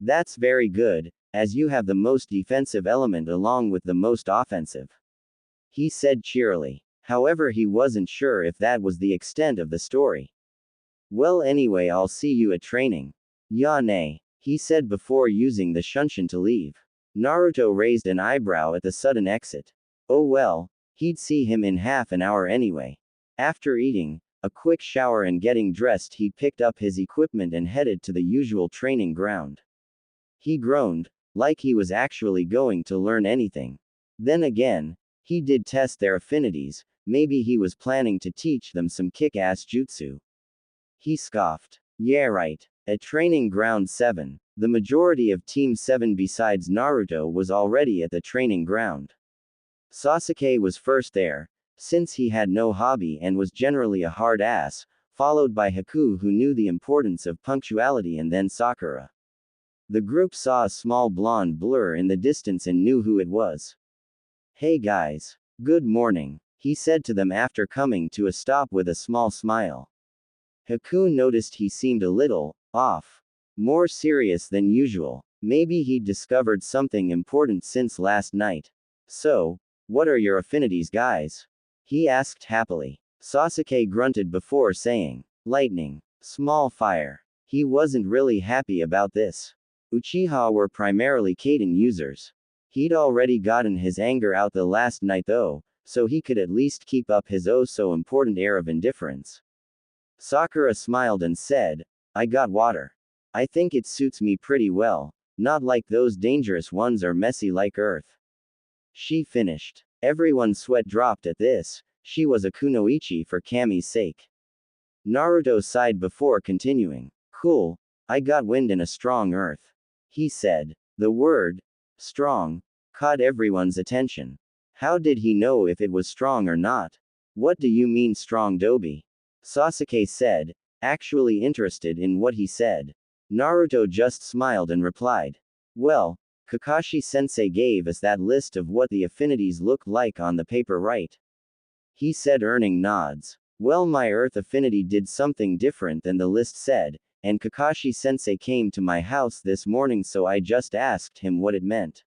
That's very good, as you have the most defensive element along with the most offensive. He said cheerily. However, he wasn't sure if that was the extent of the story. Well, anyway, I'll see you at training. Ya ne, he said before using the shunshin to leave. Naruto raised an eyebrow at the sudden exit. Oh well, he'd see him in half an hour anyway. After eating, a quick shower and getting dressed, he picked up his equipment and headed to the usual training ground. He groaned, like he was actually going to learn anything. Then again, he did test their affinities, maybe he was planning to teach them some kick-ass jutsu. He scoffed. Yeah right. At Training Ground 7, the majority of Team 7 besides Naruto was already at the training ground. Sasuke was first there, since he had no hobby and was generally a hard ass, followed by Haku, who knew the importance of punctuality, and then Sakura. The group saw a small blonde blur in the distance and knew who it was. Hey guys. Good morning, he said to them after coming to a stop with a small smile. Haku noticed he seemed a little off. More serious than usual. Maybe he'd discovered something important since last night. So, what are your affinities, guys? He asked happily. Sasuke grunted before saying, lightning, small fire. He wasn't really happy about this. Uchiha were primarily Kaden users. He'd already gotten his anger out the last night though, so he could at least keep up his oh so important air of indifference. Sakura smiled and said, I got water. I think it suits me pretty well, not like those dangerous ones or messy like earth. She finished. Everyone's sweat dropped at this. She was a kunoichi for Kami's sake. Naruto sighed before continuing. Cool, I got wind and a strong earth. He said. The word, strong, caught everyone's attention. How did he know if it was strong or not? What do you mean strong, Dobi? Sasuke said, actually interested in what he said. Naruto just smiled and replied. Well, Kakashi-sensei gave us that list of what the affinities looked like on the paper, right? He said, earning nods. Well, my earth affinity did something different than the list said, and Kakashi-sensei came to my house this morning, so I just asked him what it meant.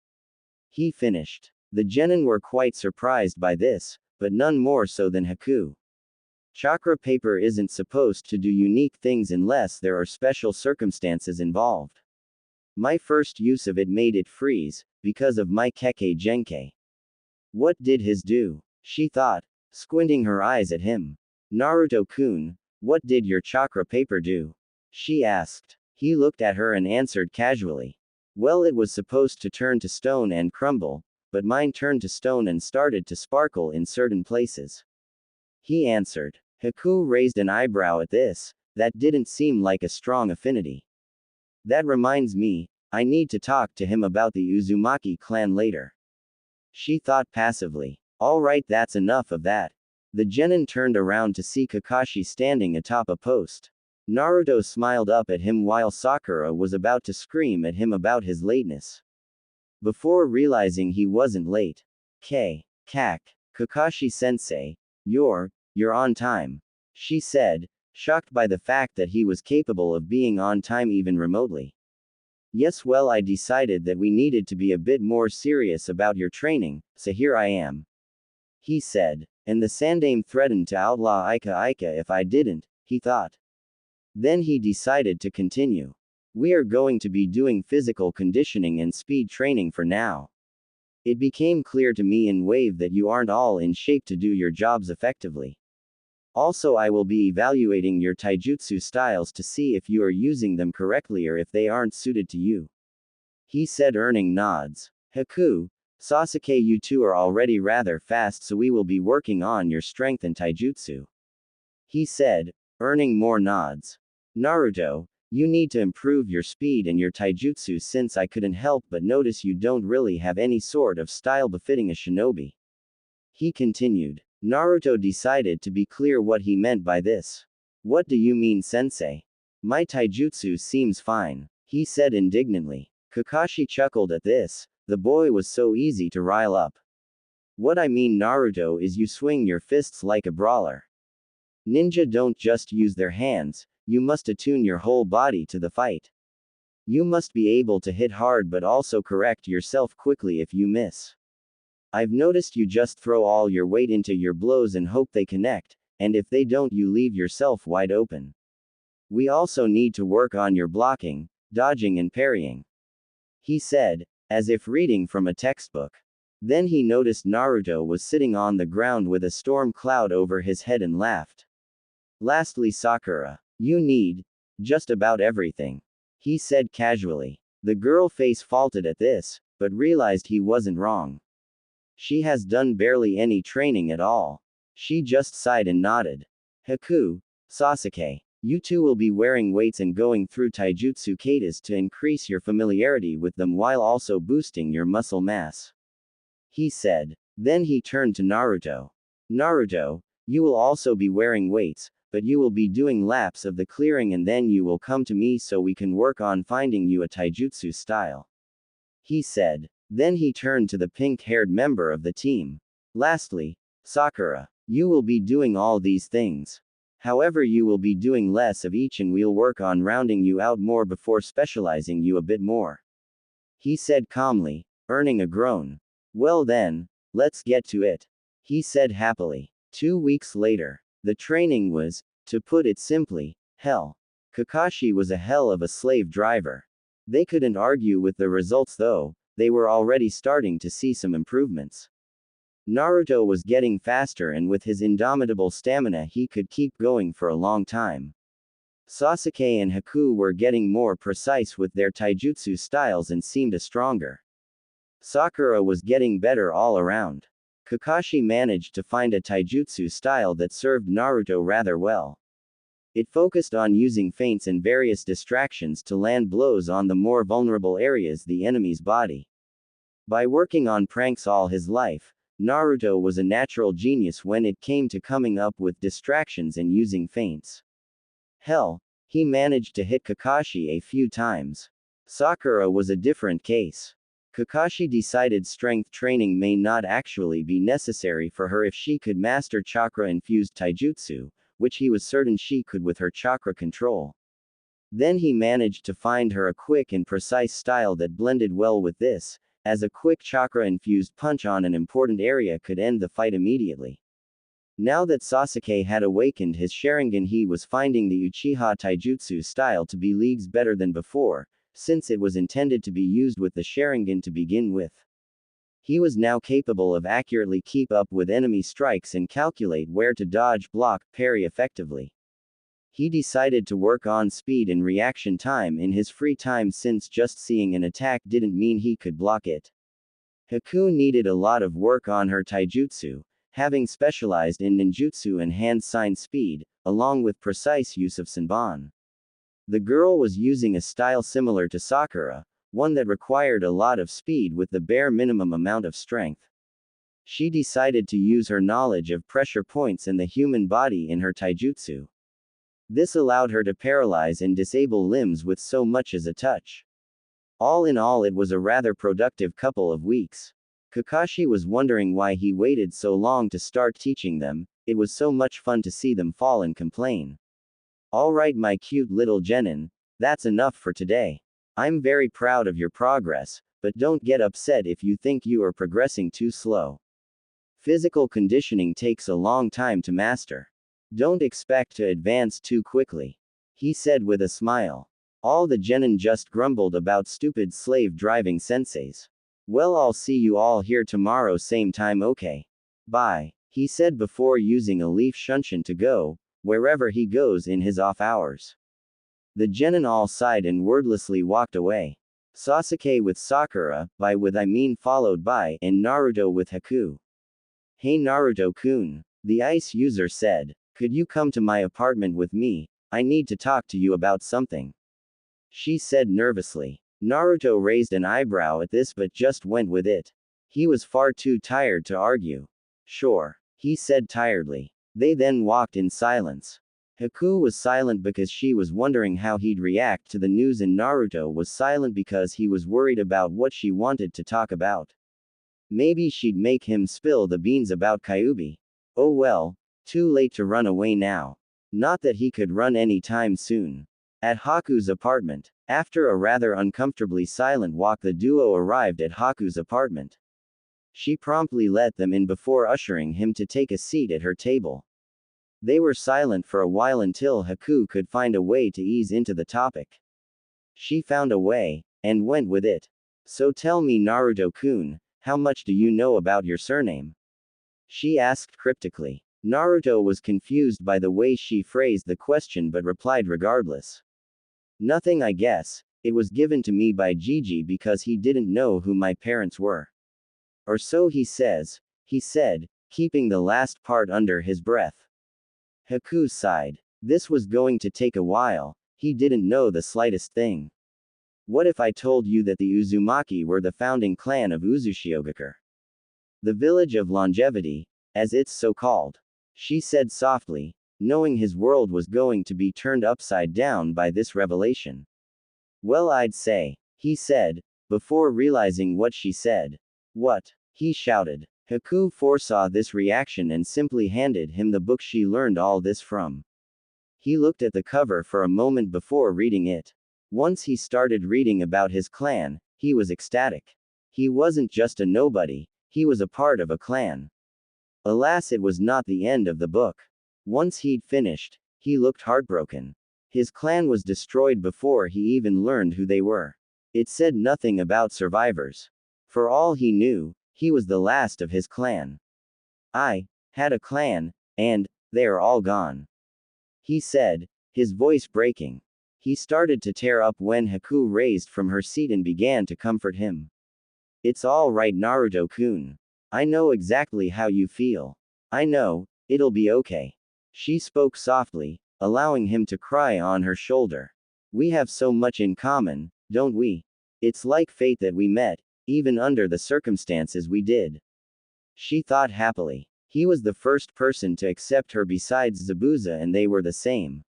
He finished. The genin were quite surprised by this, but none more so than Haku. Chakra paper isn't supposed to do unique things unless there are special circumstances involved. My first use of it made it freeze, because of my Kekkei Genkei. What did his do? She thought, squinting her eyes at him. Naruto-kun, what did your chakra paper do? She asked. He looked at her and answered casually. Well, it was supposed to turn to stone and crumble, but mine turned to stone and started to sparkle in certain places. He answered. Haku raised an eyebrow at this. That didn't seem like a strong affinity. That reminds me, I need to talk to him about the Uzumaki clan later. She thought passively. Alright, that's enough of that. The genin turned around to see Kakashi standing atop a post. Naruto smiled up at him while Sakura was about to scream at him about his lateness. Before realizing he wasn't late. Kakashi-sensei, you're on time. She said, shocked by the fact that he was capable of being on time even remotely. Yes, well, I decided that we needed to be a bit more serious about your training, so here I am. He said. And the Sandaime threatened to outlaw Ika if I didn't, he thought. Then he decided to continue. We are going to be doing physical conditioning and speed training for now. It became clear to me in Wave that you aren't all in shape to do your jobs effectively. Also, I will be evaluating your taijutsu styles to see if you are using them correctly or if they aren't suited to you. He said, earning nods. Haku, Sasuke, you two are already rather fast, so we will be working on your strength and taijutsu. He said, earning more nods. Naruto, you need to improve your speed and your taijutsu since I couldn't help but notice you don't really have any sort of style befitting a shinobi. He continued. Naruto decided to be clear what he meant by this. What do you mean, sensei? My taijutsu seems fine, he said indignantly. Kakashi chuckled at this. The boy was so easy to rile up. What I mean, Naruto, is you swing your fists like a brawler. Ninja don't just use their hands, you must attune your whole body to the fight. You must be able to hit hard but also correct yourself quickly if you miss. I've noticed you just throw all your weight into your blows and hope they connect, and if they don't, you leave yourself wide open. We also need to work on your blocking, dodging, and parrying. He said, as if reading from a textbook. Then he noticed Naruto was sitting on the ground with a storm cloud over his head and laughed. Lastly, Sakura, you need just about everything, he said casually. The girl face faulted at this, but realized he wasn't wrong. She has done barely any training at all. She just sighed and nodded. Haku, Sasuke, you two will be wearing weights and going through taijutsu katas to increase your familiarity with them while also boosting your muscle mass. He said. Then he turned to Naruto. Naruto, you will also be wearing weights, but you will be doing laps of the clearing and then you will come to me so we can work on finding you a taijutsu style. He said. Then he turned to the pink-haired member of the team. Lastly, Sakura, you will be doing all these things. However, you will be doing less of each and we'll work on rounding you out more before specializing you a bit more. He said calmly, earning a groan. Well then, let's get to it. He said happily. 2 weeks later. The training was, to put it simply, hell. Kakashi was a hell of a slave driver. They couldn't argue with the results though, they were already starting to see some improvements. Naruto was getting faster and with his indomitable stamina he could keep going for a long time. Sasuke and Haku were getting more precise with their taijutsu styles and seemed stronger. Sakura was getting better all around. Kakashi managed to find a taijutsu style that served Naruto rather well. It focused on using feints and various distractions to land blows on the more vulnerable areas the enemy's body. By working on pranks all his life, Naruto was a natural genius when it came to coming up with distractions and using feints. Hell, he managed to hit Kakashi a few times. Sakura was a different case. Kakashi decided strength training may not actually be necessary for her if she could master chakra-infused taijutsu, which he was certain she could with her chakra control. Then he managed to find her a quick and precise style that blended well with this, as a quick chakra-infused punch on an important area could end the fight immediately. Now that Sasuke had awakened his Sharingan, he was finding the Uchiha taijutsu style to be leagues better than before, since it was intended to be used with the Sharingan to begin with. He was now capable of accurately keep up with enemy strikes and calculate where to dodge, block, parry effectively. He decided to work on speed and reaction time in his free time since just seeing an attack didn't mean he could block it. Haku needed a lot of work on her taijutsu, having specialized in ninjutsu and hand sign speed, along with precise use of Senbon. The girl was using a style similar to Sakura, one that required a lot of speed with the bare minimum amount of strength. She decided to use her knowledge of pressure points in the human body in her taijutsu. This allowed her to paralyze and disable limbs with so much as a touch. All in all, it was a rather productive couple of weeks. Kakashi was wondering why he waited so long to start teaching them. It was so much fun to see them fall and complain. Alright, my cute little genin, that's enough for today. I'm very proud of your progress, but don't get upset if you think you are progressing too slow. Physical conditioning takes a long time to master. Don't expect to advance too quickly. He said with a smile. All the genin just grumbled about stupid slave-driving senseis. Well, I'll see you all here tomorrow same time, okay? Bye, he said before using a leaf shunshin to go, wherever he goes in his off hours. The genin all sighed and wordlessly walked away. Sasuke with Sakura, followed by, and Naruto with Haku. Hey Naruto-kun, the ice user said, could you come to my apartment with me? I need to talk to you about something. She said nervously. Naruto raised an eyebrow at this but just went with it. He was far too tired to argue. Sure, he said tiredly. They then walked in silence. Haku was silent because she was wondering how he'd react to the news, and Naruto was silent because he was worried about what she wanted to talk about. Maybe she'd make him spill the beans about Kyuubi. Oh well, too late to run away now. Not that he could run any time soon. At Haku's apartment, after a rather uncomfortably silent walk, the duo arrived at Haku's apartment. She promptly let them in before ushering him to take a seat at her table. They were silent for a while until Haku could find a way to ease into the topic. She found a way, and went with it. So tell me, Naruto-kun, how much do you know about your surname? She asked cryptically. Naruto was confused by the way she phrased the question but replied regardless. Nothing, I guess. It was given to me by Gigi because he didn't know who my parents were. Or so he says, he said, keeping the last part under his breath. Haku sighed. This was going to take a while. He didn't know the slightest thing. What if I told you that the Uzumaki were the founding clan of Uzushiogakure? The village of longevity, as it's so called. She said softly, knowing his world was going to be turned upside down by this revelation. Well, I'd say, he said, before realizing what she said. What? He shouted. Haku foresaw this reaction and simply handed him the book she learned all this from. He looked at the cover for a moment before reading it. Once he started reading about his clan, he was ecstatic. He wasn't just a nobody, he was a part of a clan. Alas, it was not the end of the book. Once he'd finished, he looked heartbroken. His clan was destroyed before he even learned who they were. It said nothing about survivors. For all he knew, he was the last of his clan. I had a clan, and they are all gone. He said, his voice breaking. He started to tear up when Haku raised from her seat and began to comfort him. It's all right, Naruto-kun. I know exactly how you feel. I know, it'll be okay. She spoke softly, allowing him to cry on her shoulder. We have so much in common, don't we? It's like fate that we met, even under the circumstances we did. She thought happily. He was the first person to accept her besides Zabuza, and they were the same.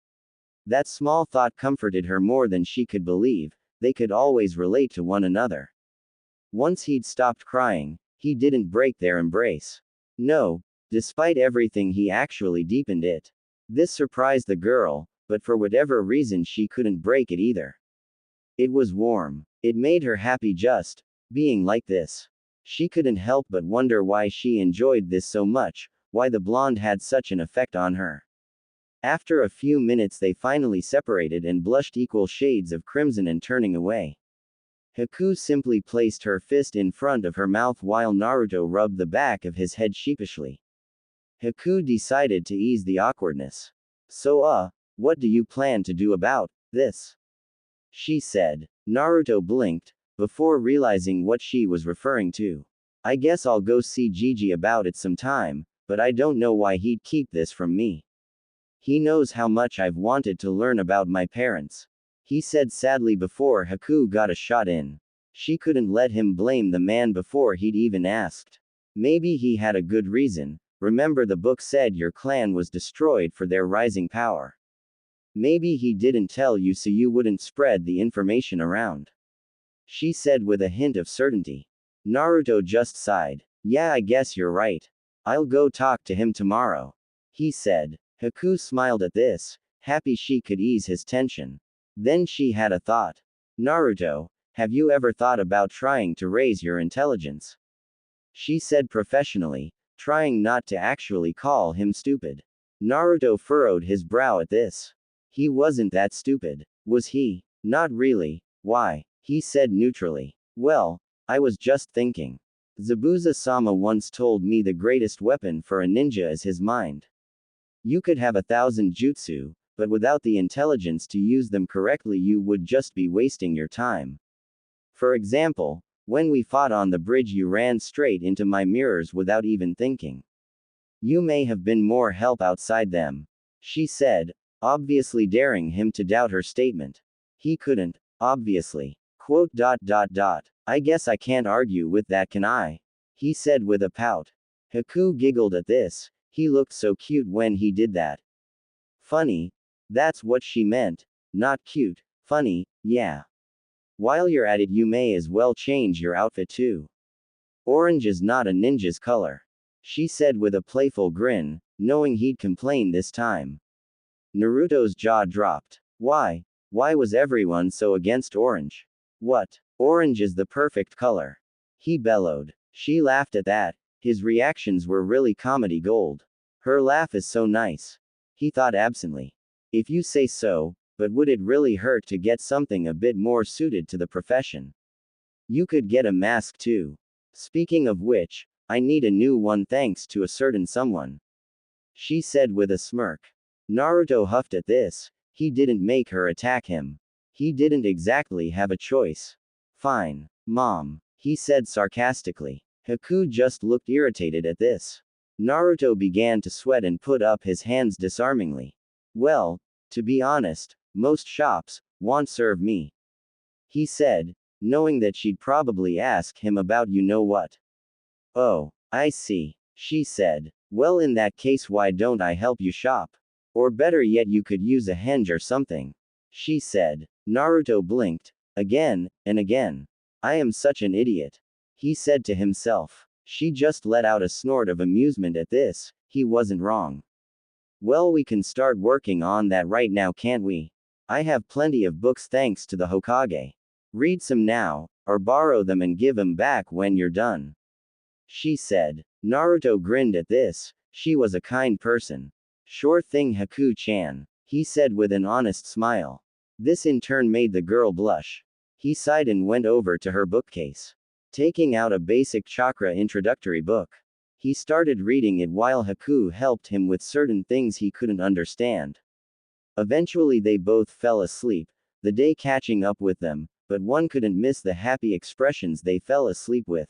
That small thought comforted her more than she could believe. They could always relate to one another. Once he'd stopped crying, he didn't break their embrace. No, despite everything, he actually deepened it. This surprised the girl, but for whatever reason she couldn't break it either. It was warm. It made her happy just being like this. She couldn't help but wonder why she enjoyed this so much, why the blonde had such an effect on her. After a few minutes they finally separated and blushed equal shades of crimson and turning away. Haku simply placed her fist in front of her mouth while Naruto rubbed the back of his head sheepishly. Haku decided to ease the awkwardness. So what do you plan to do about this? She said. Naruto blinked, before realizing what she was referring to. I guess I'll go see Gigi about it sometime, but I don't know why he'd keep this from me. He knows how much I've wanted to learn about my parents. He said sadly before Haku got a shot in. She couldn't let him blame the man before he'd even asked. Maybe he had a good reason. Remember, the book said your clan was destroyed for their rising power. Maybe he didn't tell you so you wouldn't spread the information around. She said with a hint of certainty. Naruto just sighed. Yeah, I guess you're right. I'll go talk to him tomorrow, he said. Haku smiled at this, happy she could ease his tension. Then she had a thought. Naruto, have you ever thought about trying to raise your intelligence? She said professionally, trying not to actually call him stupid. Naruto furrowed his brow at this. He wasn't that stupid, was he? Not really. Why? He said neutrally. Well, I was just thinking. Zabuza-sama once told me the greatest weapon for a ninja is his mind. You could have 1,000 jutsu, but without the intelligence to use them correctly you would just be wasting your time. For example, when we fought on the bridge you ran straight into my mirrors without even thinking. You may have been more help outside them, she said, obviously daring him to doubt her statement. He couldn't, obviously. Quote. I guess I can't argue with that, can I? He said with a pout. Haku giggled at this. He looked so cute when he did that. Funny. That's what she meant. Not cute. Funny, yeah. While you're at it you may as well change your outfit too. Orange is not a ninja's color, she said with a playful grin, knowing he'd complain this time. Naruto's jaw dropped. Why? Why was everyone so against orange? What? Orange is the perfect color, he bellowed. She laughed at that. His reactions were really comedy gold. Her laugh is so nice, he thought absently. If you say so, but would it really hurt to get something a bit more suited to the profession? You could get a mask too. Speaking of which, I need a new one thanks to a certain someone, she said with a smirk. Naruto huffed at this. He didn't make her attack him. He didn't exactly have a choice. Fine, Mom, he said sarcastically. Haku just looked irritated at this. Naruto began to sweat and put up his hands disarmingly. Well, to be honest, most shops won't serve me, he said, knowing that she'd probably ask him about you know what. Oh, I see, she said. Well, in that case why don't I help you shop? Or better yet you could use a henge or something, she said. Naruto blinked. Again, and again. I am such an idiot, he said to himself. She just let out a snort of amusement at this. He wasn't wrong. Well, we can start working on that right now, can't we? I have plenty of books thanks to the Hokage. Read some now, or borrow them and give them back when you're done, she said. Naruto grinned at this. She was a kind person. Sure thing, Haku-chan, he said with an honest smile. This in turn made the girl blush. He sighed and went over to her bookcase. Taking out a basic chakra introductory book, he started reading it while Haku helped him with certain things he couldn't understand. Eventually they both fell asleep, the day catching up with them, but one couldn't miss the happy expressions they fell asleep with.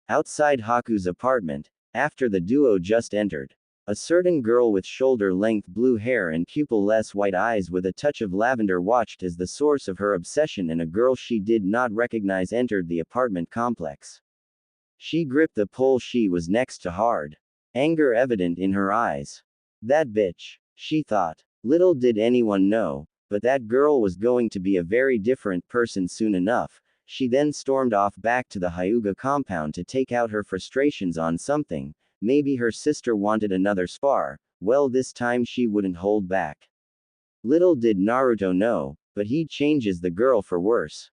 Outside Haku's apartment, after the duo just entered, a certain girl with shoulder-length blue hair and pupil-less white eyes with a touch of lavender watched as the source of her obsession and a girl she did not recognize entered the apartment complex. She gripped the pole she was next to hard, anger evident in her eyes. That bitch, she thought. Little did anyone know, but that girl was going to be a very different person soon enough. She then stormed off back to the Hyuga compound to take out her frustrations on something. Maybe her sister wanted another spar. Well, this time she wouldn't hold back. Little did Naruto know, but he changes the girl for worse.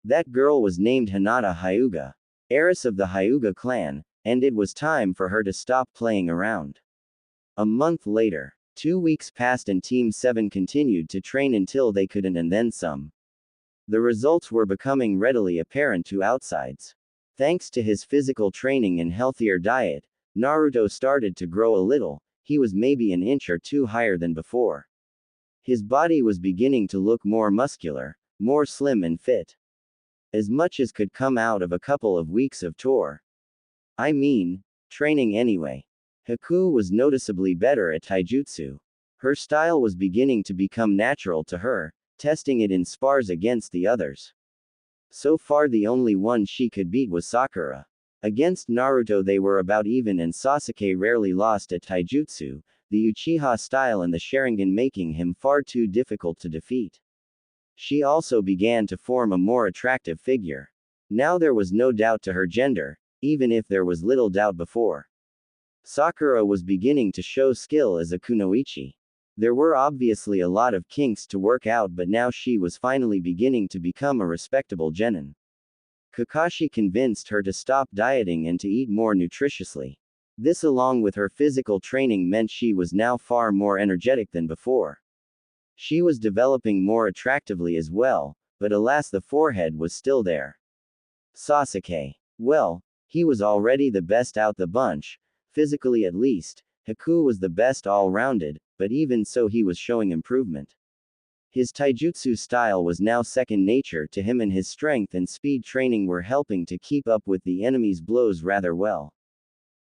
That girl was named Hinata Hyuga, heiress of the Hyuga clan, and it was time for her to stop playing around. A month later, 2 weeks passed and Team 7 continued to train until they couldn't and then some. The results were becoming readily apparent to outsides. Thanks to his physical training and healthier diet, Naruto started to grow a little. He was maybe an inch or two higher than before. His body was beginning to look more muscular, more slim and fit. As much as could come out of a couple of weeks of tour. I mean, training anyway. Haku was noticeably better at taijutsu. Her style was beginning to become natural to her, testing it in spars against the others. So far the only one she could beat was Sakura. Against Naruto they were about even, and Sasuke rarely lost at taijutsu, the Uchiha style and the Sharingan making him far too difficult to defeat. She also began to form a more attractive figure. Now there was no doubt to her gender, even if there was little doubt before. Sakura was beginning to show skill as a kunoichi. There were obviously a lot of kinks to work out, but now she was finally beginning to become a respectable genin. Kakashi convinced her to stop dieting and to eat more nutritiously. This, along with her physical training, meant she was now far more energetic than before. She was developing more attractively as well, but alas, the forehead was still there. Sasuke. Well, he was already the best out the bunch, physically at least. Haku was the best all-rounded, but even so he was showing improvement. His taijutsu style was now second nature to him, and his strength and speed training were helping to keep up with the enemy's blows rather well.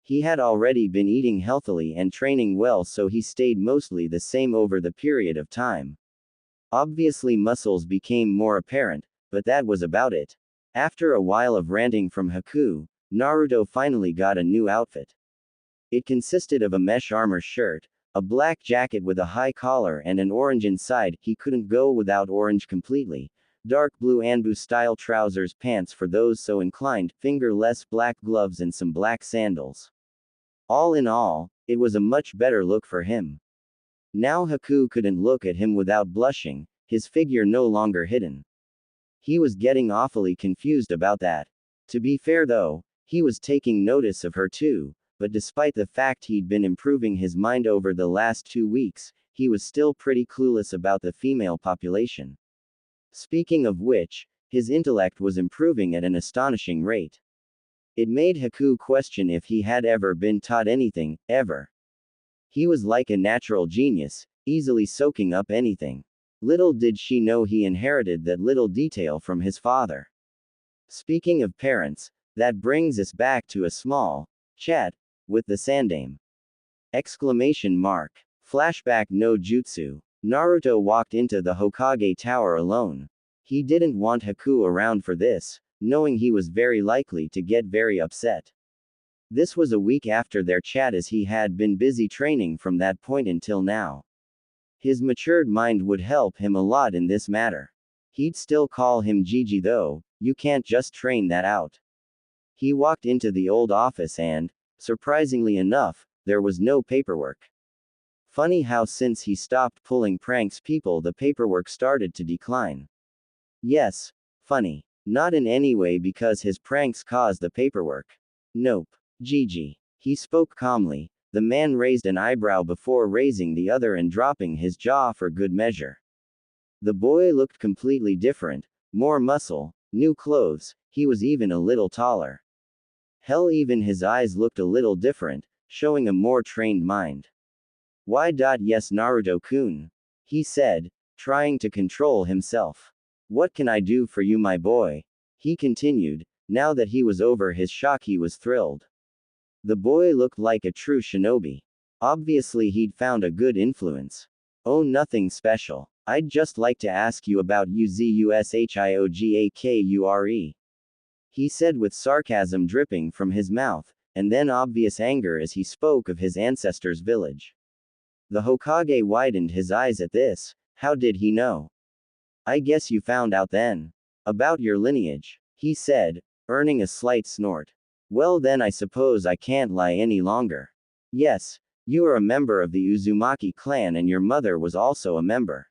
He had already been eating healthily and training well, so he stayed mostly the same over the period of time. Obviously muscles became more apparent, but that was about it. After a while of ranting from Haku, Naruto finally got a new outfit. It consisted of a mesh armor shirt, a black jacket with a high collar and an orange inside. He couldn't go without orange completely. Dark blue Anbu style trousers, pants for those so inclined, fingerless black gloves and some black sandals. All in all, it was a much better look for him. Now Haku couldn't look at him without blushing, his figure no longer hidden. He was getting awfully confused about that. To be fair though, he was taking notice of her too, but despite the fact he'd been improving his mind over the last 2 weeks, he was still pretty clueless about the female population. Speaking of which, his intellect was improving at an astonishing rate. It made Haku question if he had ever been taught anything, ever. He was like a natural genius, easily soaking up anything. Little did she know he inherited that little detail from his father. Speaking of parents, that brings us back to a small chat with the Sandame. Exclamation mark. Flashback no jutsu. Naruto walked into the Hokage Tower alone. He didn't want Haku around for this, knowing he was very likely to get very upset. This was a week after their chat, as he had been busy training from that point until now. His matured mind would help him a lot in this matter. He'd still call him Gigi though, you can't just train that out. He walked into the old office and, surprisingly enough, there was no paperwork. Funny how since he stopped pulling pranks the paperwork started to decline. Yes, funny. Not in any way because his pranks caused the paperwork. Nope. Gigi. He spoke calmly. The man raised an eyebrow before raising the other and dropping his jaw for good measure. The boy looked completely different, more muscle, new clothes, he was even a little taller. Hell, even his eyes looked a little different, showing a more trained mind. Yes, Naruto-kun, he said, trying to control himself. What can I do for you, my boy? He continued. Now that he was over his shock, he was thrilled. The boy looked like a true shinobi. Obviously he'd found a good influence. Oh, nothing special. I'd just like to ask you about Uzushiogakure. He said with sarcasm dripping from his mouth, and then obvious anger as he spoke of his ancestors' village. The Hokage widened his eyes at this. How did he know? I guess you found out then. About your lineage, he said, earning a slight snort. Well then I suppose I can't lie any longer. Yes, you are a member of the Uzumaki clan and your mother was also a member.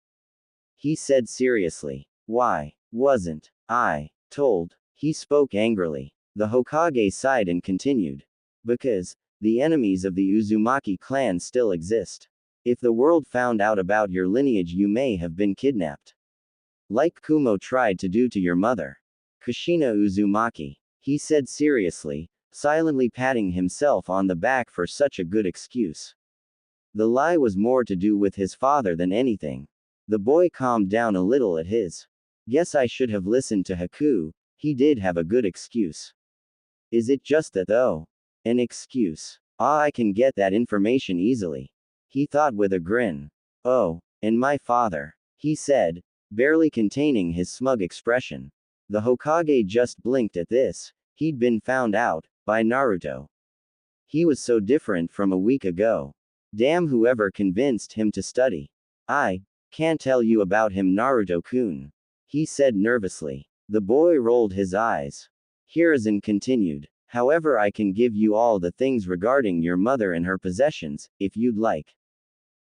He said seriously. Why wasn't I told? He spoke angrily. The Hokage sighed and continued. Because the enemies of the Uzumaki clan still exist. If the world found out about your lineage, you may have been kidnapped. Like Kumo tried to do to your mother. Kushina Uzumaki. He said seriously, silently patting himself on the back for such a good excuse. The lie was more to do with his father than anything. The boy calmed down a little at his. Guess I should have listened to Haku, he did have a good excuse. Is it just that though? An excuse. I can get that information easily. He thought with a grin. Oh, and my father, he said, barely containing his smug expression. The Hokage just blinked at this. He'd been found out by Naruto. He was so different from a week ago. Damn, whoever convinced him to study. I can't tell you about him, Naruto-kun, he said nervously. The boy rolled his eyes. Hiruzen continued. However, I can give you all the things regarding your mother and her possessions, if you'd like.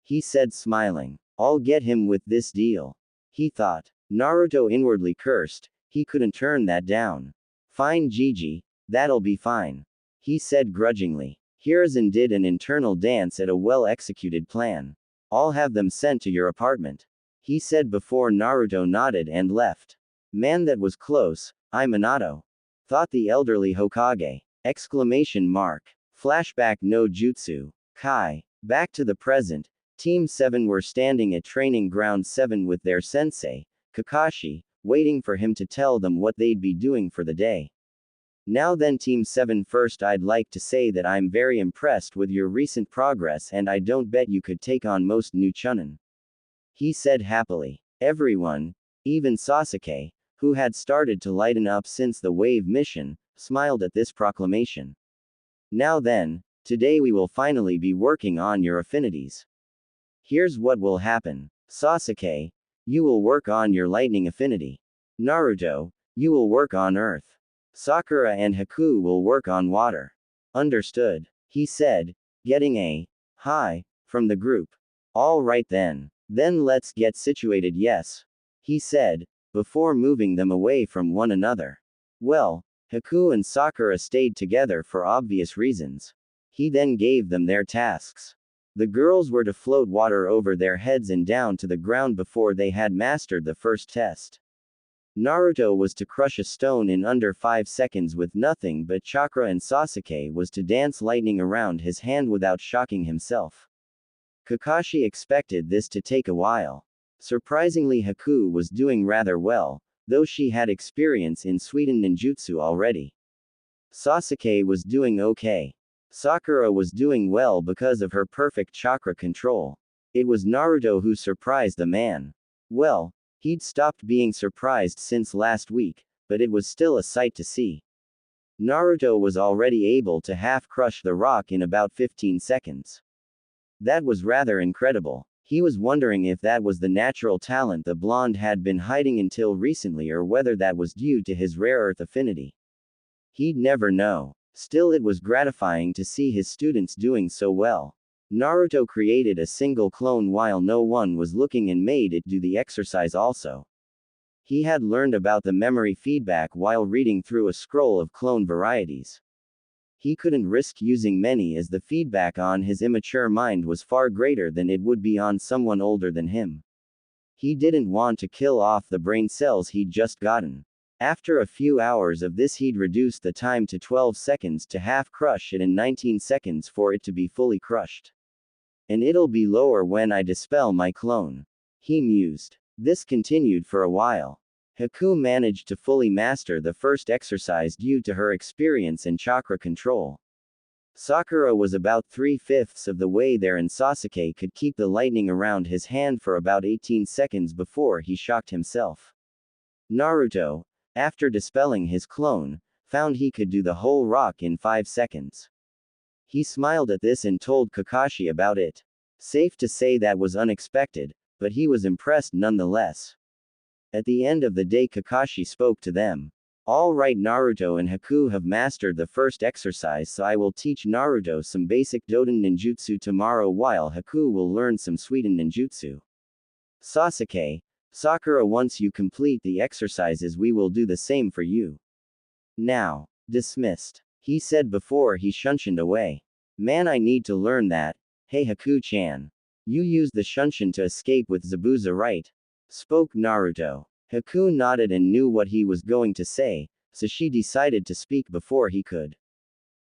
He said, smiling. I'll get him with this deal. He thought. Naruto inwardly cursed. He couldn't turn that down. Fine, Gigi, that'll be fine. He said grudgingly. Hiruzen did an internal dance at a well-executed plan. I'll have them sent to your apartment, he said before Naruto nodded and left. Man, that was close. I'm Minato, thought the elderly Hokage. Exclamation mark. Flashback no jutsu. Kai. Back to the present. Team 7 were standing at Training Ground 7 with their sensei, Kakashi, waiting for him to tell them what they'd be doing for the day. Now then, Team 7, first I'd like to say that I'm very impressed with your recent progress, and I don't bet you could take on most new Chunin, he said happily. Everyone, even Sasuke, who had started to lighten up since the wave mission, smiled at this proclamation. Now then, today we will finally be working on your affinities. Here's what will happen. Sasuke, you will work on your lightning affinity. Naruto, you will work on earth. Sakura and Haku will work on water. Understood, he said, getting a hi from the group. All right then. Then let's get situated, yes, he said, before moving them away from one another. Well, Haku and Sakura stayed together for obvious reasons. He then gave them their tasks. The girls were to float water over their heads and down to the ground before they had mastered the first test. Naruto was to crush a stone in under 5 seconds with nothing but chakra, and Sasuke was to dance lightning around his hand without shocking himself. Kakashi expected this to take a while. Surprisingly, Haku was doing rather well, though she had experience in Suidan ninjutsu already. Sasuke was doing okay. Sakura was doing well because of her perfect chakra control. It was Naruto who surprised the man. Well, he'd stopped being surprised since last week, but it was still a sight to see. Naruto was already able to half-crush the rock in about 15 seconds. That was rather incredible. He was wondering if that was the natural talent the blonde had been hiding until recently, or whether that was due to his rare earth affinity. He'd never know. Still, it was gratifying to see his students doing so well. Naruto created a single clone while no one was looking and made it do the exercise also. He had learned about the memory feedback while reading through a scroll of clone varieties. He couldn't risk using many, as the feedback on his immature mind was far greater than it would be on someone older than him. He didn't want to kill off the brain cells he'd just gotten. After a few hours of this, he'd reduce the time to 12 seconds to half crush it and 19 seconds for it to be fully crushed. And it'll be lower when I dispel my clone, he mused. This continued for a while. Haku managed to fully master the first exercise due to her experience and chakra control. Sakura was about 3/5 of the way there, and Sasuke could keep the lightning around his hand for about 18 seconds before he shocked himself. Naruto, after dispelling his clone, found he could do the whole rock in 5 seconds. He smiled at this and told Kakashi about it. Safe to say that was unexpected, but he was impressed nonetheless. At the end of the day, Kakashi spoke to them. All right, Naruto and Haku have mastered the first exercise, so I will teach Naruto some basic Doden ninjutsu tomorrow, while Haku will learn some Suidan ninjutsu. Sasuke, Sakura, once you complete the exercises, we will do the same for you. Now, dismissed, he said before he shunshined away. Man, I need to learn that. Hey Haku-chan. You used the shunshin to escape with Zabuza, right? Spoke Naruto. Haku nodded and knew what he was going to say, so she decided to speak before he could.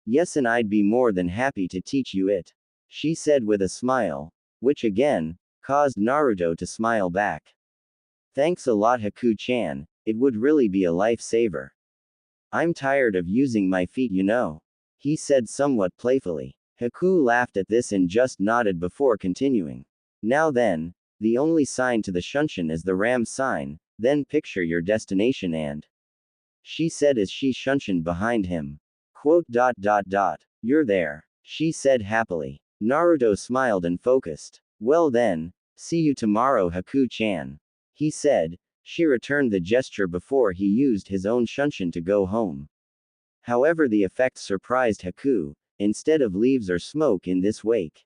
Yes, and I'd be more than happy to teach you it, she said with a smile, which again caused Naruto to smile back. Thanks a lot, Haku-chan, it would really be a lifesaver. I'm tired of using my feet, you know, he said somewhat playfully. Haku laughed at this and just nodded before continuing. Now then, the only sign to the shunshin is the ram sign, then picture your destination and, she said as she shunshined behind him. Quote dot dot dot. You're there. She said happily. Naruto smiled and focused. Well then, see you tomorrow Haku-chan. He said. She returned the gesture before he used his own shunshin to go home. However, the effect surprised Haku. Instead of leaves or smoke in this wake.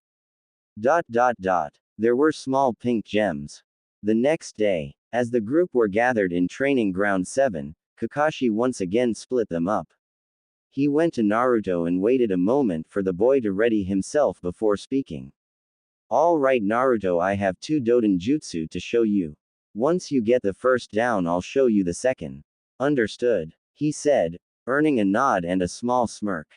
Dot dot dot. There were small pink gems. The next day, as the group were gathered in Training Ground 7, Kakashi once again split them up. He went to Naruto and waited a moment for the boy to ready himself before speaking. Alright Naruto, I have 2 Doden Jutsu to show you. Once you get the first down, I'll show you the second. Understood, he said, earning a nod and a small smirk.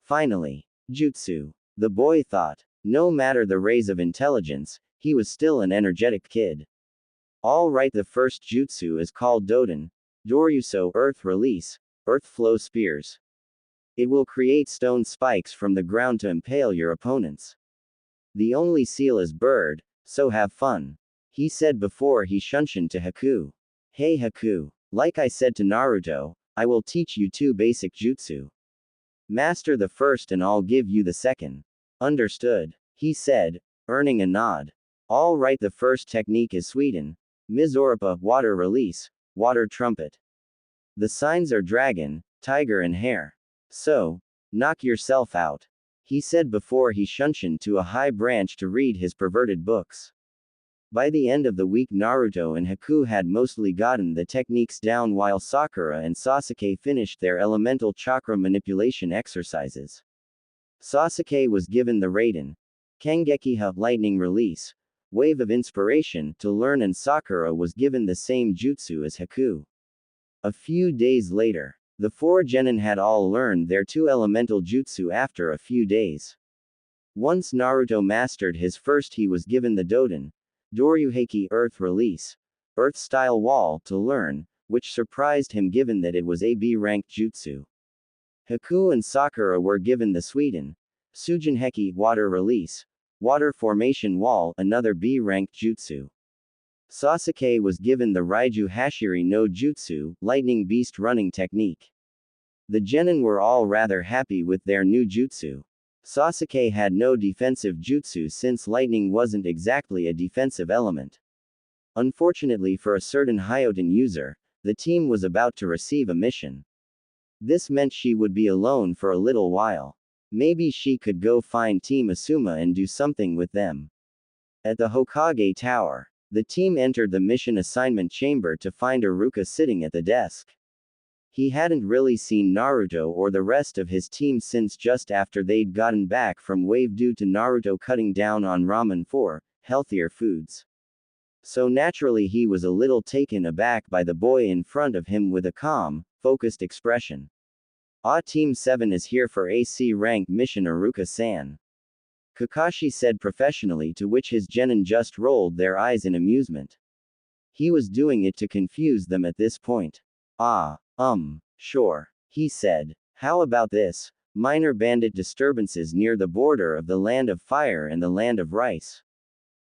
Finally, Jutsu. The boy thought. No matter the rays of intelligence, he was still an energetic kid. Alright, the first jutsu is called Doden. Doryuso, Earth Release, Earth Flow Spears. It will create stone spikes from the ground to impale your opponents. The only seal is bird, so have fun. He said before he shunshined to Haku. Hey Haku, like I said to Naruto, I will teach you 2 basic jutsu. Master the first and I'll give you the second. Understood, he said, earning a nod. Alright, the first technique is Sweden. Mizoripa, water release, water trumpet. The signs are dragon, tiger and hare. So, knock yourself out. He said before he shunshined to a high branch to read his perverted books. By the end of the week, Naruto and Haku had mostly gotten the techniques down while Sakura and Sasuke finished their elemental chakra manipulation exercises. Sasuke was given the Raiden, Kangekiha lightning release, wave of inspiration to learn, and Sakura was given the same jutsu as Haku. A few days later, the 4 genin had all learned their 2 elemental jutsu after a few days. Once Naruto mastered his first, he was given the Doden, Doryuheiki Earth Release, Earth Style Wall to learn, which surprised him given that it was a B-ranked jutsu. Haku and Sakura were given the Sweden, Sujinheki Water Release, Water Formation Wall, another B-ranked jutsu. Sasuke was given the Raiju Hashiri no Jutsu, Lightning Beast running technique. The genin were all rather happy with their new jutsu. Sasuke had no defensive jutsu since lightning wasn't exactly a defensive element. Unfortunately for a certain Hyoten user, the team was about to receive a mission. This meant she would be alone for a little while. Maybe she could go find Team Asuma and do something with them. At the Hokage Tower, the team entered the mission assignment chamber to find Iruka sitting at the desk. He hadn't really seen Naruto or the rest of his team since just after they'd gotten back from wave due to Naruto cutting down on ramen for healthier foods. So naturally he was a little taken aback by the boy in front of him with a calm, focused expression. Team 7 is here for AC rank mission Iruka-san. Kakashi said professionally, to which his genin just rolled their eyes in amusement. He was doing it to confuse them at this point. Sure, he said. How about this? Minor bandit disturbances near the border of the Land of Fire and the Land of Rice.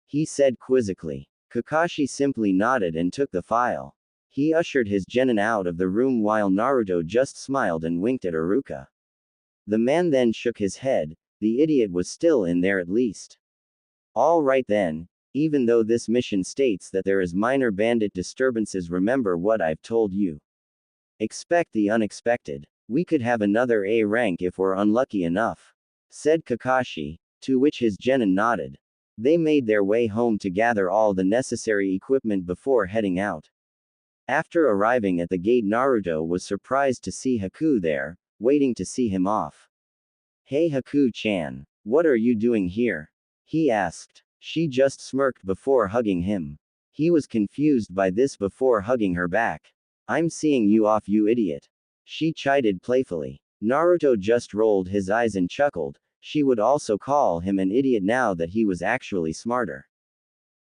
He said quizzically. Kakashi simply nodded and took the file. He ushered his genin out of the room while Naruto just smiled and winked at Iruka. The man then shook his head. The idiot was still in there at least. All right then, even though this mission states that there is minor bandit disturbances, remember what I've told you. Expect the unexpected. We could have another A rank if we're unlucky enough, said Kakashi, to which his genin nodded. They made their way home to gather all the necessary equipment before heading out. After arriving at the gate, Naruto was surprised to see Haku there, waiting to see him off. Hey Haku-chan, what are you doing here? He asked. She just smirked before hugging him. He was confused by this before hugging her back. I'm seeing you off, you idiot. She chided playfully. Naruto just rolled his eyes and chuckled. She would also call him an idiot now that he was actually smarter.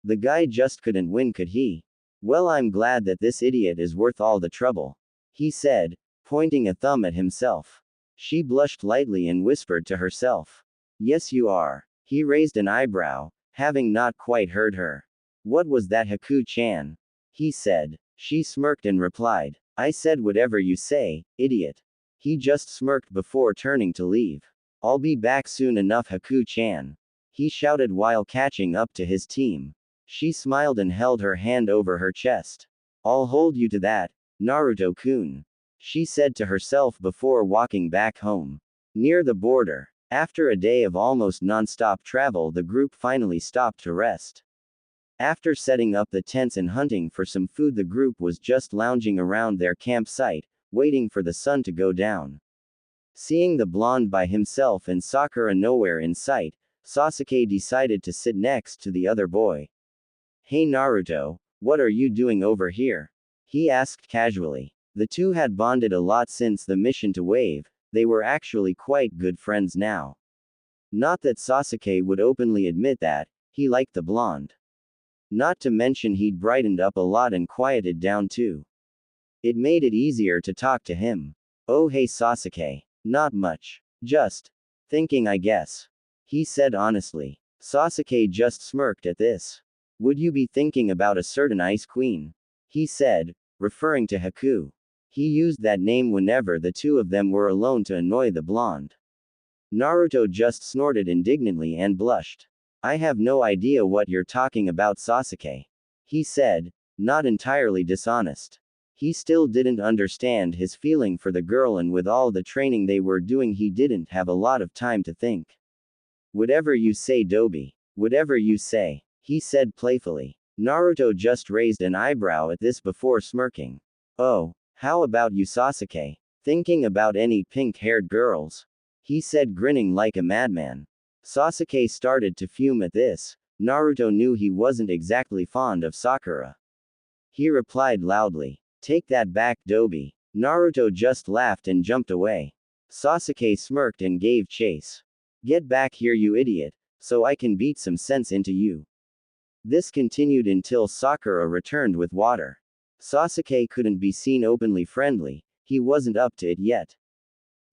The guy just couldn't win, could he? Well, I'm glad that this idiot is worth all the trouble, he said, pointing a thumb at himself. She blushed lightly and whispered to herself. Yes, you are. He raised an eyebrow, having not quite heard her. What was that, Haku-chan? He said. She smirked and replied. I said whatever you say, idiot. He just smirked before turning to leave. I'll be back soon enough, Haku-chan. He shouted while catching up to his team. She smiled and held her hand over her chest. I'll hold you to that, Naruto-kun, she said to herself before walking back home. Near the border, after a day of almost non-stop travel, the group finally stopped to rest. After setting up the tents and hunting for some food, the group was just lounging around their campsite, waiting for the sun to go down. Seeing the blonde by himself and Sakura nowhere in sight, Sasuke decided to sit next to the other boy. Hey Naruto, what are you doing over here? He asked casually. The two had bonded a lot since the mission to Wave, they were actually quite good friends now. Not that Sasuke would openly admit that, he liked the blonde. Not to mention he'd brightened up a lot and quieted down too. It made it easier to talk to him. Oh hey Sasuke. Not much. Just thinking, I guess. He said honestly. Sasuke just smirked at this. Would you be thinking about a certain ice queen? He said, referring to Haku. He used that name whenever the two of them were alone to annoy the blonde. Naruto just snorted indignantly and blushed. I have no idea what you're talking about, Sasuke. He said, not entirely dishonest. He still didn't understand his feeling for the girl, and with all the training they were doing, he didn't have a lot of time to think. Whatever you say, Dobi. Whatever you say, he said playfully. Naruto just raised an eyebrow at this before smirking. Oh, how about you, Sasuke? Thinking about any pink-haired girls? He said, grinning like a madman. Sasuke started to fume at this. Naruto knew he wasn't exactly fond of Sakura. He replied loudly. Take that back, Dobi. Naruto just laughed and jumped away. Sasuke smirked and gave chase. Get back here, you idiot, so I can beat some sense into you. This continued until Sakura returned with water. Sasuke couldn't be seen openly friendly, he wasn't up to it yet.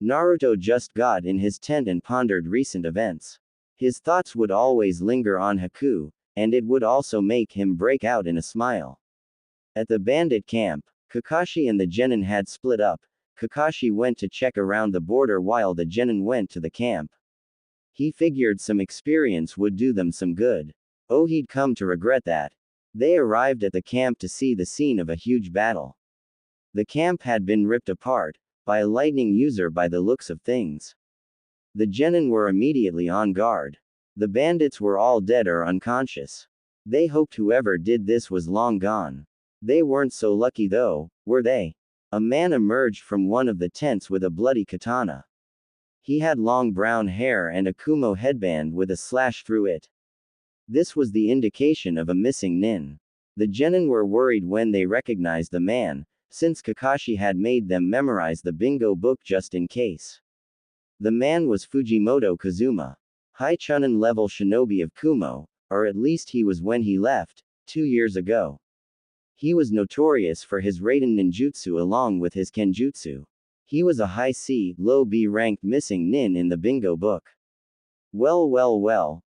Naruto just got in his tent and pondered recent events. His thoughts would always linger on Haku, and it would also make him break out in a smile. At the bandit camp, Kakashi and the genin had split up. Kakashi went to check around the border while the genin went to the camp. He figured some experience would do them some good. Oh, he'd come to regret that. They arrived at the camp to see the scene of a huge battle. The camp had been ripped apart by a lightning user by the looks of things. The genin were immediately on guard. The bandits were all dead or unconscious. They hoped whoever did this was long gone. They weren't so lucky though, were they? A man emerged from one of the tents with a bloody katana. He had long brown hair and a kumo headband with a slash through it. This was the indication of a missing nin. The genin were worried when they recognized the man, since Kakashi had made them memorize the bingo book just in case. The man was Fujimoto Kazuma. High Chunin level shinobi of Kumo, or at least he was when he left, 2 years ago. He was notorious for his Raiden ninjutsu along with his kenjutsu. He was a high C, low B ranked missing nin in the bingo book. Well,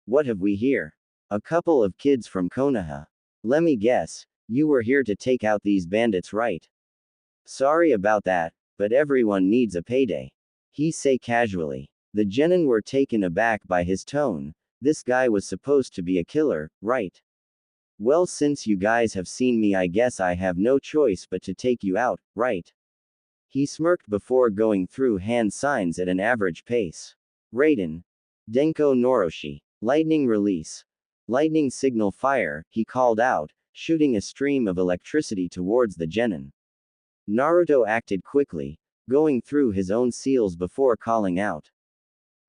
what have we here? A couple of kids from Konoha. Lemme guess, you were here to take out these bandits, right? Sorry about that, but everyone needs a payday. He said casually. The genin were taken aback by his tone. This guy was supposed to be a killer, right? Well, since you guys have seen me, I guess I have no choice but to take you out, right? He smirked before going through hand signs at an average pace. Raiden. Denko Noroshi. Lightning release. Lightning signal fire, he called out, shooting a stream of electricity towards the genin. Naruto acted quickly, going through his own seals before calling out.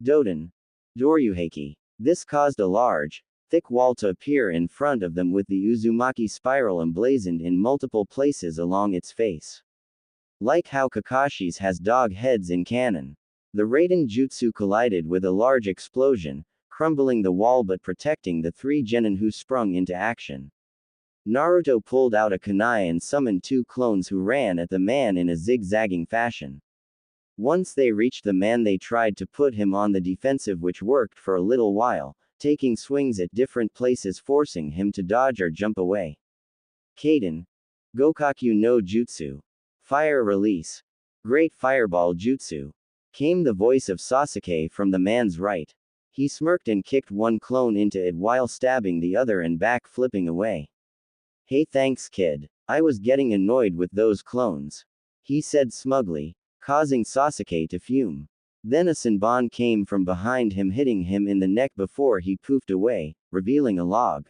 Doden. Doryuheki. This caused a large, thick wall to appear in front of them with the Uzumaki spiral emblazoned in multiple places along its face. Like how Kakashi's has dog heads in canon. The Raiden jutsu collided with a large explosion, crumbling the wall but protecting the 3 genin who sprung into action. Naruto pulled out a kunai and summoned 2 clones who ran at the man in a zigzagging fashion. Once they reached the man, they tried to put him on the defensive, which worked for a little while, taking swings at different places, forcing him to dodge or jump away. Kaden. Gokaku no Jutsu. Fire release. Great fireball jutsu. Came the voice of Sasuke from the man's right. He smirked and kicked one clone into it while stabbing the other and back flipping away. Hey, thanks, kid. I was getting annoyed with those clones, he said smugly, causing Sasuke to fume. Then a Senbon came from behind him, hitting him in the neck before he poofed away, revealing a log.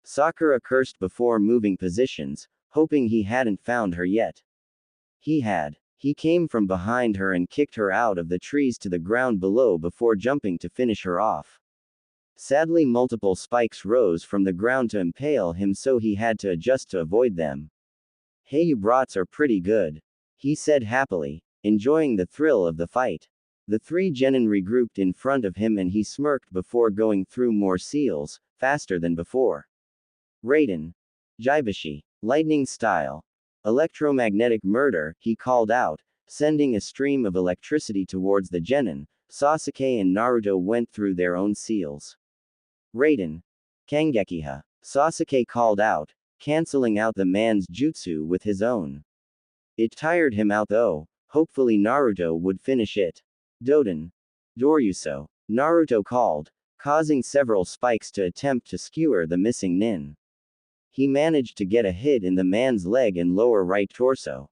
Sakura cursed before moving positions, hoping he hadn't found her yet. He had. He came from behind her and kicked her out of the trees to the ground below before jumping to finish her off. Sadly, multiple spikes rose from the ground to impale him, so he had to adjust to avoid them. Hey, you brats are pretty good, he said happily, enjoying the thrill of the fight. The three genin regrouped in front of him and he smirked before going through more seals, faster than before. Raiden. Jaibashi. Lightning style. Electromagnetic murder, he called out, sending a stream of electricity towards the genin. Sasuke and Naruto went through their own seals. Raiden. Kangekiha. Sasuke called out, canceling out the man's jutsu with his own. It tired him out though, hopefully Naruto would finish it. Doden. Doryuso. Naruto called, causing several spikes to attempt to skewer the missing nin. He managed to get a hit in the man's leg and lower right torso.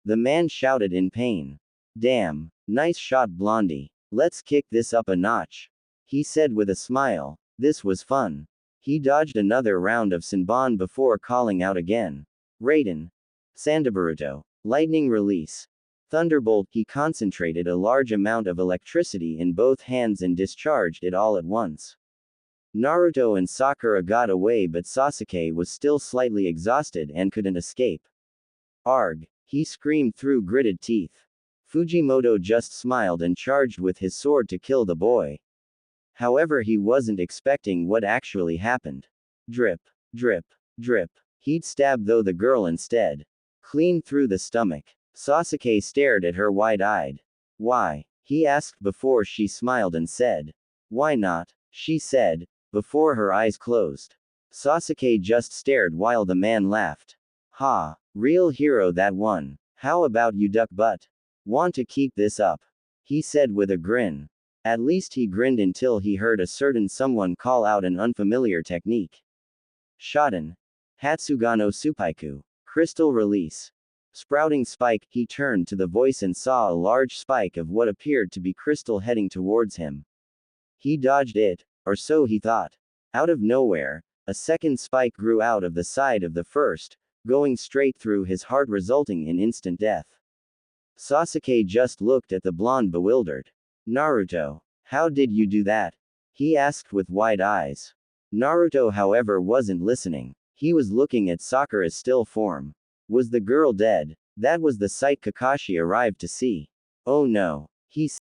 The man shouted in pain. Damn, nice shot, Blondie. Let's kick this up a notch, he said with a smile. This was fun. He dodged another round of Senbon before calling out again. Raiden. Sandabaruto. Lightning release. Thunderbolt. He concentrated a large amount of electricity in both hands and discharged it all at once. Naruto and Sakura got away, but Sasuke was still slightly exhausted and couldn't escape. Arg! He screamed through gritted teeth. Fujimoto just smiled and charged with his sword to kill the boy. However, he wasn't expecting what actually happened. Drip, drip, drip. He'd stab the girl instead. Clean through the stomach. Sasuke stared at her wide-eyed. Why? He asked before she smiled and said. Why not? She said, before her eyes closed. Sasuke just stared while the man laughed. Ha, real hero that one. How about you, duck butt? Want to keep this up? He said with a grin. At least he grinned until he heard a certain someone call out an unfamiliar technique. Shoten. Hatsugano Supaiku. Crystal release. Sprouting spike. He turned to the voice and saw a large spike of what appeared to be crystal heading towards him. He dodged it, or so he thought. Out of nowhere, a second spike grew out of the side of the first, going straight through his heart, resulting in instant death. Sasuke just looked at the blonde bewildered. Naruto, how did you do that? He asked with wide eyes. Naruto, however, wasn't listening. He was looking at Sakura's still form. Was the girl dead? That was the sight Kakashi arrived to see. Oh no, he